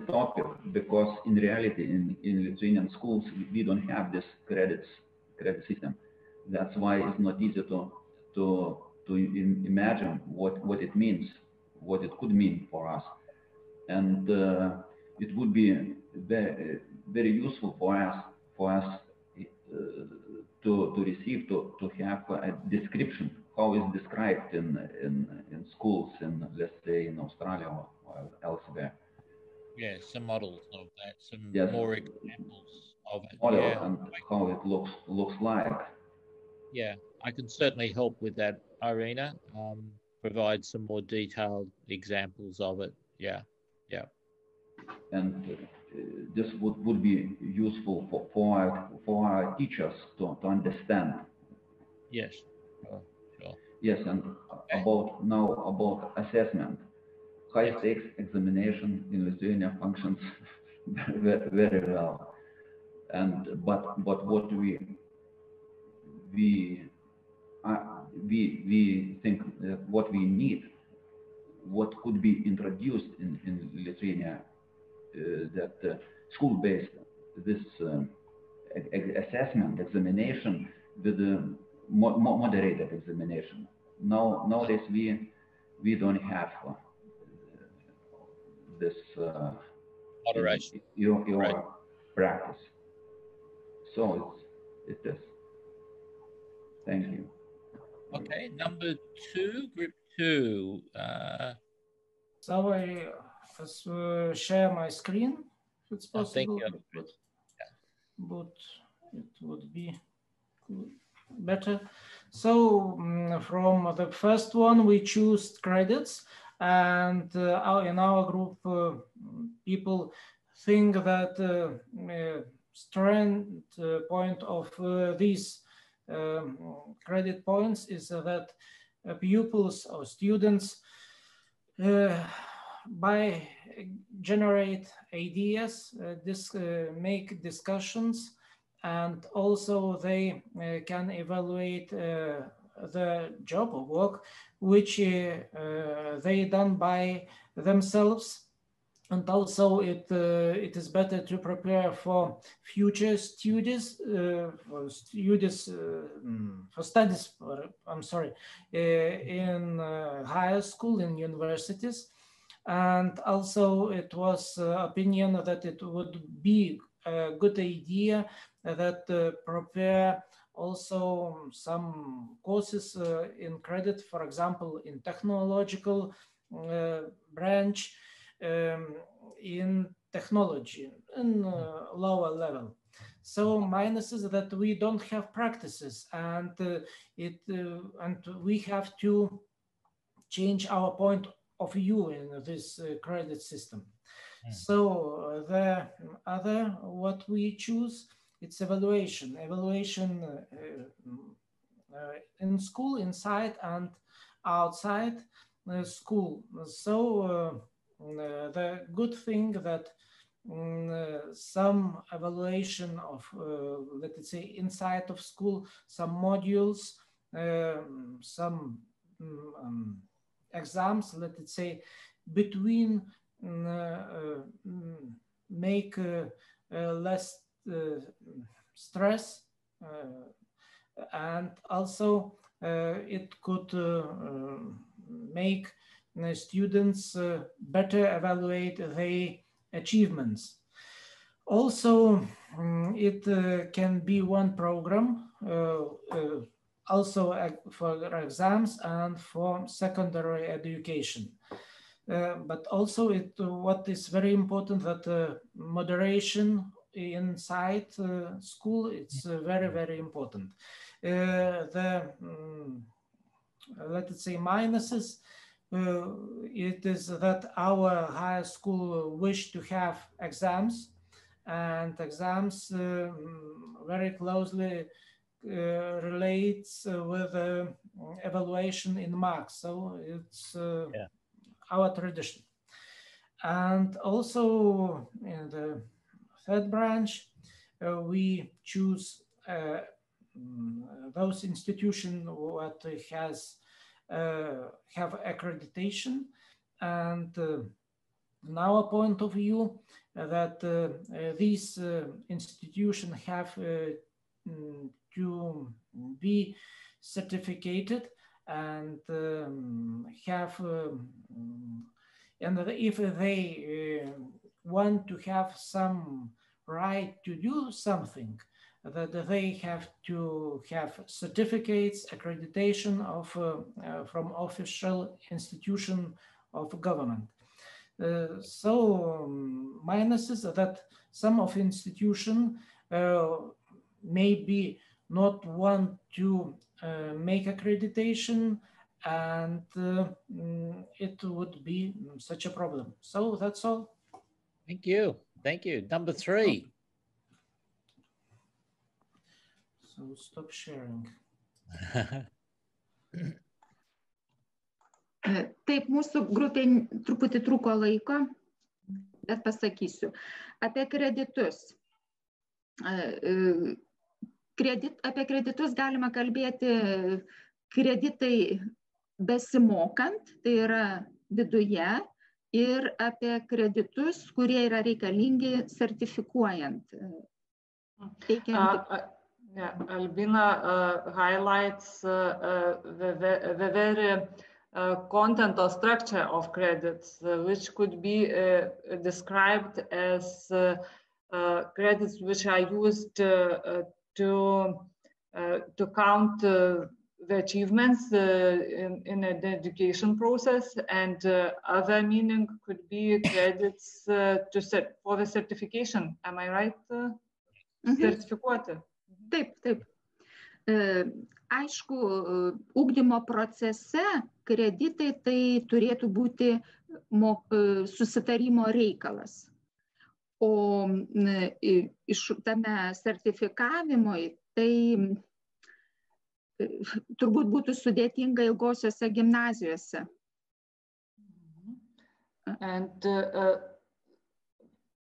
[SPEAKER 6] topic, because in reality, in Lithuanian schools, we don't have this credit system. That's why it's not easy to imagine what it means, what it could mean for us. And it would be very, very useful for us to receive, to have a description how it's described in schools in, let's say, in Australia or elsewhere.
[SPEAKER 1] Yeah, some models of that, some
[SPEAKER 6] Yes.
[SPEAKER 1] more examples of it.
[SPEAKER 6] Model
[SPEAKER 1] Yeah.
[SPEAKER 6] and how it looks like.
[SPEAKER 1] Yeah, I can certainly help with that, Irina. Provide some more detailed examples of it. Yeah, yeah.
[SPEAKER 6] And this would be useful for our teachers to understand.
[SPEAKER 1] Yes, sure, sure.
[SPEAKER 6] Yes, and
[SPEAKER 1] Okay.
[SPEAKER 6] about assessment. High stakes examination in Lithuania functions very well. And but what we think what we need, what could be introduced in Lithuania, that school-based this assessment examination with the moderated examination. Nowadays we don't have this
[SPEAKER 1] Moderation.
[SPEAKER 6] Your
[SPEAKER 1] Right.
[SPEAKER 6] practice. So it is. Thank you.
[SPEAKER 1] Okay, number 2, group 2.
[SPEAKER 7] So I share my screen, if it's possible.
[SPEAKER 1] Thank you.
[SPEAKER 7] But it would be better. So from the first one, we choose credits, and in our group, people think that strength point of these credit points is that pupils or students by generate ideas, make discussions, and also they can evaluate the job or work which they done by themselves. And also it is better to prepare for future studies, for studies, in higher school, in universities. And also it was opinion that it would be a good idea that prepare also some courses in credit, for example, in technological branch, in technology, in lower level. So minus is that we don't have practices, and and we have to change our point of view in this credit system. So the other what we choose, it's evaluation in school, inside and outside school. So the good thing that some evaluation of let's say inside of school, some modules, some exams, let's say, between make less stress, and also it could make students better evaluate their achievements. Also, it can be one program also for exams and for secondary education. But also what is very important that moderation inside school, it's very, very important. Let's say minuses, it is that our high school wish to have exams, and exams very closely relates with evaluation in marks. So it's our tradition. And also in the third branch, we choose those institutions what has have accreditation, and in our point of view that these institutions have to be certificated and have and if they want to have some right to do something, that they have to have certificates, accreditation of from official institution of government. Minus is that some of institution maybe not want to make accreditation, and it would be such a problem. So that's all.
[SPEAKER 1] Thank you. Thank you. Number 3.
[SPEAKER 7] So stop sharing.
[SPEAKER 8] Taip, mūsų grupė truputį trūko laiko, bet pasakysiu. Apie kreditus. Apie kreditus galima kalbėti kreditai besimokant, tai yra viduje, ir apie kreditus, kurie yra reikalingi sertifikuojant.
[SPEAKER 4] Albina highlights the very content or structure of credits, which could be described as credits which are used to count the achievements in an education process, and other meaning could be credits for the certification. Am I right? Sertifikuoti.
[SPEAKER 8] Taip, taip. Aišku, ugdymo procese kreditai tai turėtų būti susitarimo reikalas. O iš tame sertifikavimui tai turbūt būtų sudėtinga ilgosiose gimnazijose.
[SPEAKER 4] And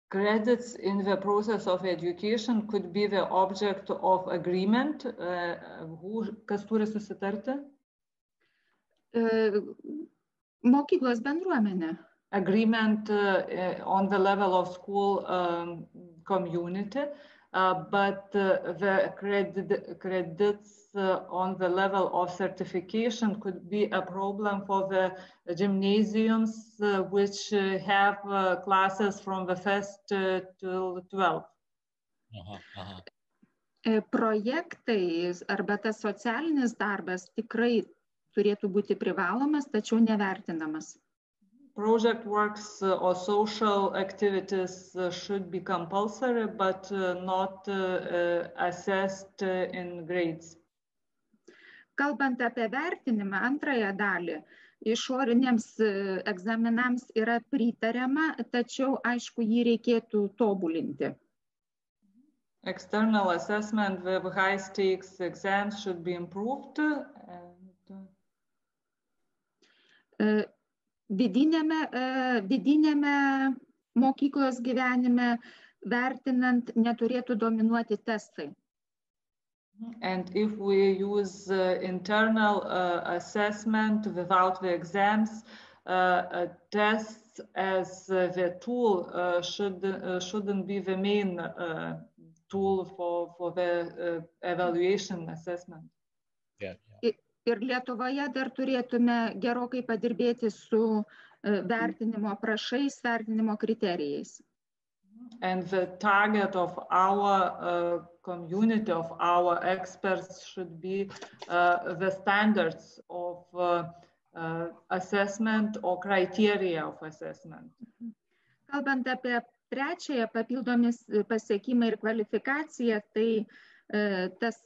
[SPEAKER 4] credits in the process of education could be the object of agreement. Kas turi susitarti?
[SPEAKER 8] Mokyklos bendruomenė.
[SPEAKER 4] Agreement on the level of school community, but the credits on the level of certification could be a problem for the gymnasiums which have classes from the 1st till 12th.
[SPEAKER 8] Projektai arba tas socialinis darbas tikrai turėtų būti privalomas, tačiau nevertinamas.
[SPEAKER 4] Project works or social activities should be compulsory, but not assessed in grades.
[SPEAKER 8] Kalbant apie vertinimą, antrąją dalį, išoriniams egzaminams yra pritariama, tačiau aišku, jį reikėtų tobulinti.
[SPEAKER 4] External assessment with high stakes exams should be improved.
[SPEAKER 8] Vidinėme mokyklos gyvenime vertinant neturėtų dominuoti testai.
[SPEAKER 4] And if we use internal assessment without the exams, tests as the tool shouldn't be the main tool for the evaluation assessment.
[SPEAKER 1] Yeah.
[SPEAKER 8] Ir Lietuvoje dar turėtume gerokai padirbėti su vertinimo aprašais, vertinimo kriterijais.
[SPEAKER 4] And the target of our community, of our experts, should be the standards of assessment or criteria of assessment.
[SPEAKER 8] Kalbant apie trečiąją papildomis pasiekimą ir kvalifikaciją, tai tas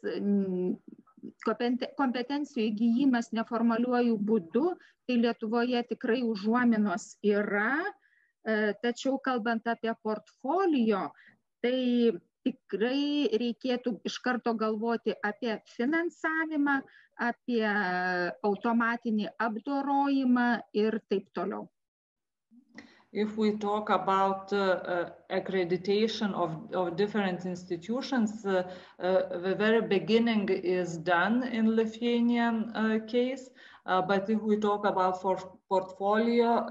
[SPEAKER 8] kompetencijų įgijimas neformaliuoju būdu, tai Lietuvoje tikrai užuominos yra, tačiau kalbant apie portfolio, tai tikrai reikėtų iš karto galvoti apie finansavimą, apie automatinį apdorojimą ir taip toliau.
[SPEAKER 4] If we talk about accreditation of different institutions, the very beginning is done in Lithuanian case, but if we talk about portfolio,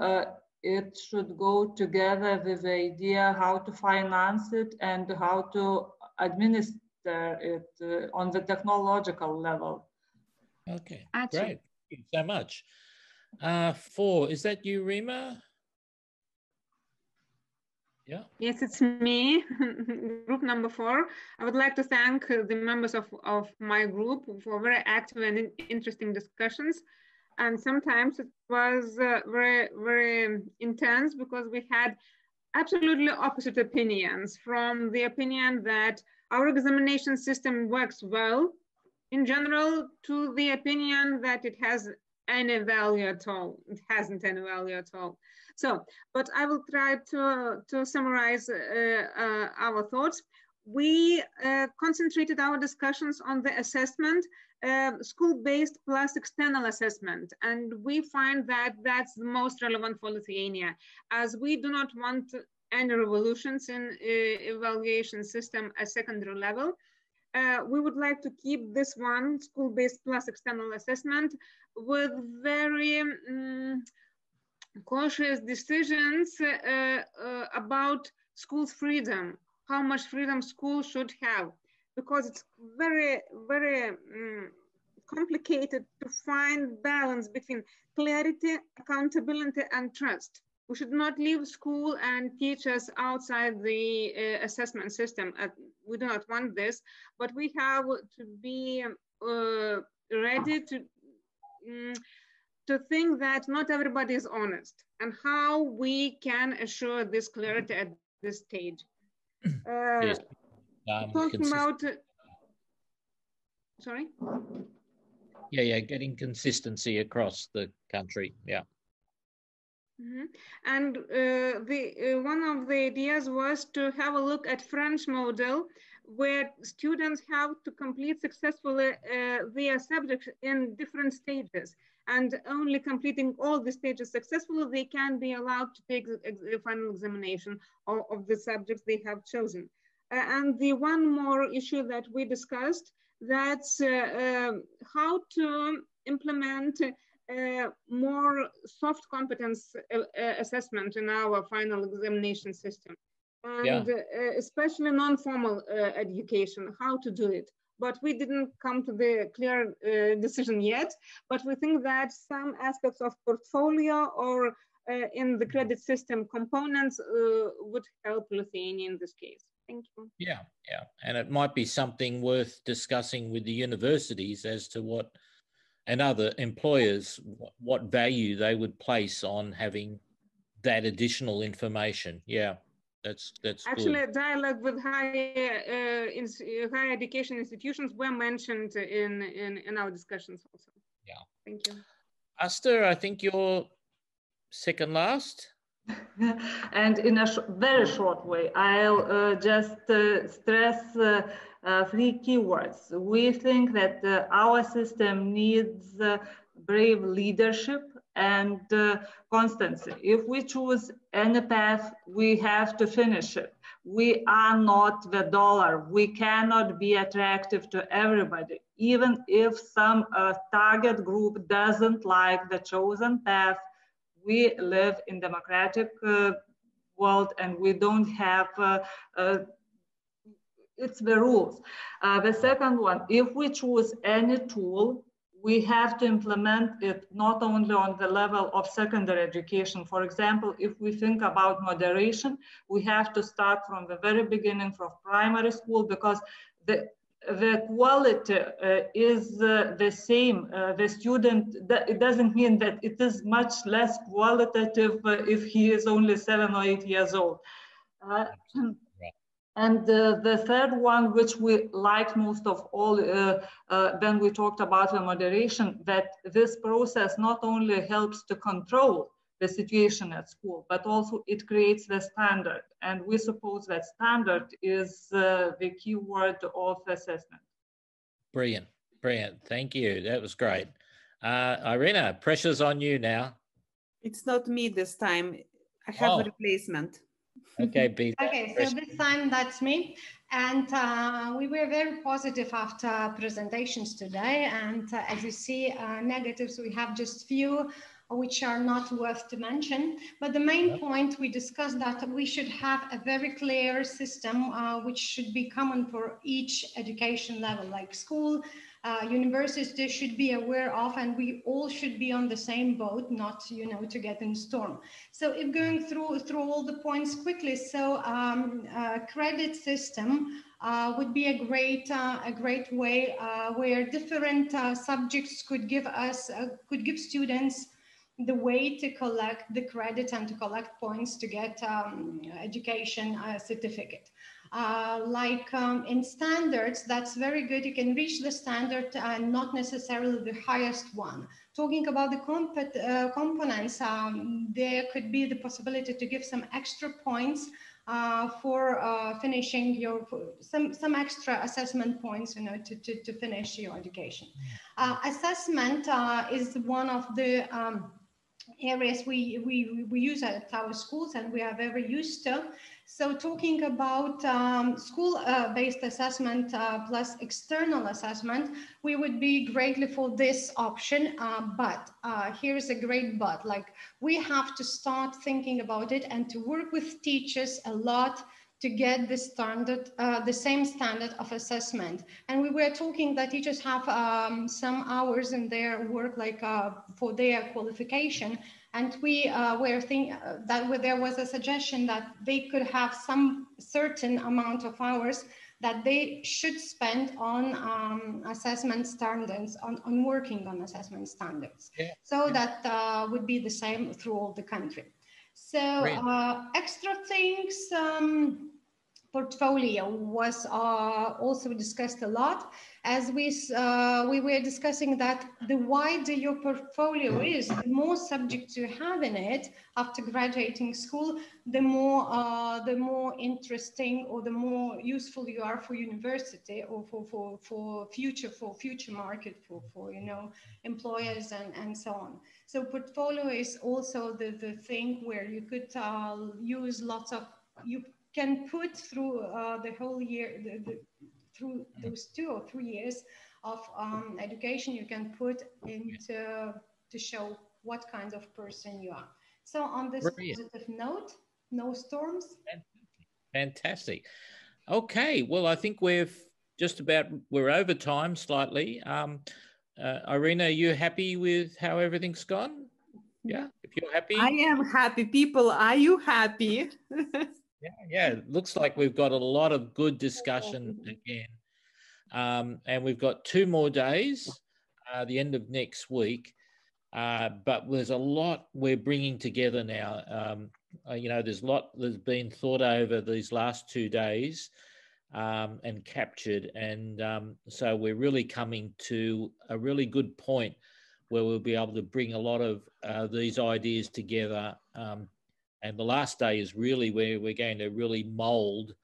[SPEAKER 4] it should go together with the idea how to finance it and how to administer it on the technological level.
[SPEAKER 1] Okay, great. Thank you so much. 4, is that you, Rima? Yeah.
[SPEAKER 9] Yes, it's me, group number 4. I would like to thank the members of my group for very active and interesting discussions. And sometimes it was very, very intense because we had absolutely opposite opinions, from the opinion that our examination system works well in general to the opinion that it has any value at all. It hasn't any value at all. So, but I will try to summarize our thoughts. We concentrated our discussions on the assessment, school-based plus external assessment. And we find that that's the most relevant for Lithuania, as we do not want any revolutions in evaluation system at secondary level. We would like to keep this one, school-based plus external assessment, with very cautious decisions about school's freedom, how much freedom school should have, because it's very, very complicated to find balance between clarity, accountability, and trust. We should not leave school and teachers outside the assessment system. We do not want this, but we have to be ready to think that not everybody is honest, and how we can assure this clarity at this stage.
[SPEAKER 1] Yes.
[SPEAKER 9] Talking about, sorry?
[SPEAKER 1] Yeah, getting consistency across the country, yeah.
[SPEAKER 9] Mm-hmm. And one of the ideas was to have a look at French model, where students have to complete successfully their subjects in different stages, and only completing all the stages successfully, they can be allowed to take the final examination of the subjects they have chosen. And the one more issue that we discussed, that's how to implement more soft competence assessment in our final examination system. And especially non-formal education, how to do it. But we didn't come to the clear decision yet, but we think that some aspects of portfolio or in the credit system components would help Lithuania in this case. Thank you.
[SPEAKER 1] Yeah, and it might be something worth discussing with the universities as to what, and other employers, what value they would place on having that additional information. Yeah. That's
[SPEAKER 9] actually
[SPEAKER 1] good.
[SPEAKER 9] A dialogue with higher education institutions were mentioned in our discussions also.
[SPEAKER 1] Yeah.
[SPEAKER 9] Thank you.
[SPEAKER 1] Asta, I think you're second last.
[SPEAKER 4] And in a very short way, I'll just stress 3 keywords. We think that our system needs brave leadership and constancy. If we choose any path, we have to finish it. We are not the dollar. We cannot be attractive to everybody. Even if some target group doesn't like the chosen path, we live in democratic world and we don't have, it's the rules. The second one, if we choose any tool, we have to implement it not only on the level of secondary education. For example, if we think about moderation, we have to start from the very beginning from primary school, because the quality is the same. The student, it doesn't mean that it is much less qualitative if he is only 7 or 8 years old. And the third one, which we liked most of all, when we talked about the moderation, that this process not only helps to control the situation at school, but also it creates the standard. And we suppose that standard is the key word of assessment.
[SPEAKER 1] Brilliant. Thank you. That was great. Irina, pressure's on you now.
[SPEAKER 3] It's not me this time. I have a replacement.
[SPEAKER 1] Okay, Bea.
[SPEAKER 10] Okay, so this time that's me. And we were very positive after presentations today. And as you see, negatives, we have just few which are not worth to mention. But the main point we discussed that we should have a very clear system which should be common for each education level, like school, universities should be aware of, and we all should be on the same boat, not, to get in storm. So if going through all the points quickly, so credit system would be a great way where different subjects could give students the way to collect the credit and to collect points to get education certificate. In standards, that's very good. You can reach the standard and not necessarily the highest one. Talking about the components, there could be the possibility to give some extra points for finishing some extra assessment points, to finish your education. Assessment is one of the areas we use at our schools and we are very used to. So talking about school-based assessment plus external assessment, we would be greatly for this option, but here's a great but, we have to start thinking about it and to work with teachers a lot to get the standard, the same standard of assessment. And we were talking that teachers have some hours in their work, for their qualification. And we were thinking that there was a suggestion that they could have some certain amount of hours that they should spend on assessment standards, on working on assessment standards. Yeah. So that would be the same through all the country. So extra things, portfolio was also discussed a lot, as we were discussing that the wider your portfolio is, the more subjects you have in it after graduating school, the more interesting or the more useful you are for university or for future market for employers and so on. So portfolio is also the thing where you could use lots of, you can put through the whole year, through those 2 or 3 years of education, you can put into to show what kind of person you are. So on this positive note, no storms.
[SPEAKER 1] Fantastic. Okay, well, I think we're over time slightly. Irina, are you happy with how everything's gone? Yeah, if you're happy.
[SPEAKER 3] I am happy. People, are you happy?
[SPEAKER 1] Yeah, it looks like we've got a lot of good discussion again. And we've got 2 more days, the end of next week. But there's a lot we're bringing together now. There's a lot that's been thought over these last 2 days and captured. And so we're really coming to a really good point where we'll be able to bring a lot of these ideas together. And the last day is really where we're going to really mold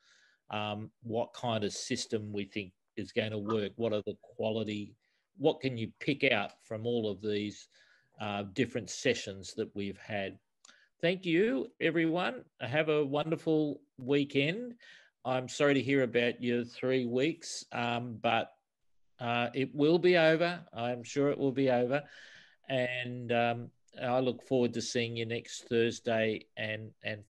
[SPEAKER 1] what kind of system we think is going to work. What are the quality? What can you pick out from all of these different sessions that we've had? Thank you, everyone. Have a wonderful weekend. I'm sorry to hear about your 3 weeks, but it will be over. I'm sure it will be over. And I look forward to seeing you next Thursday and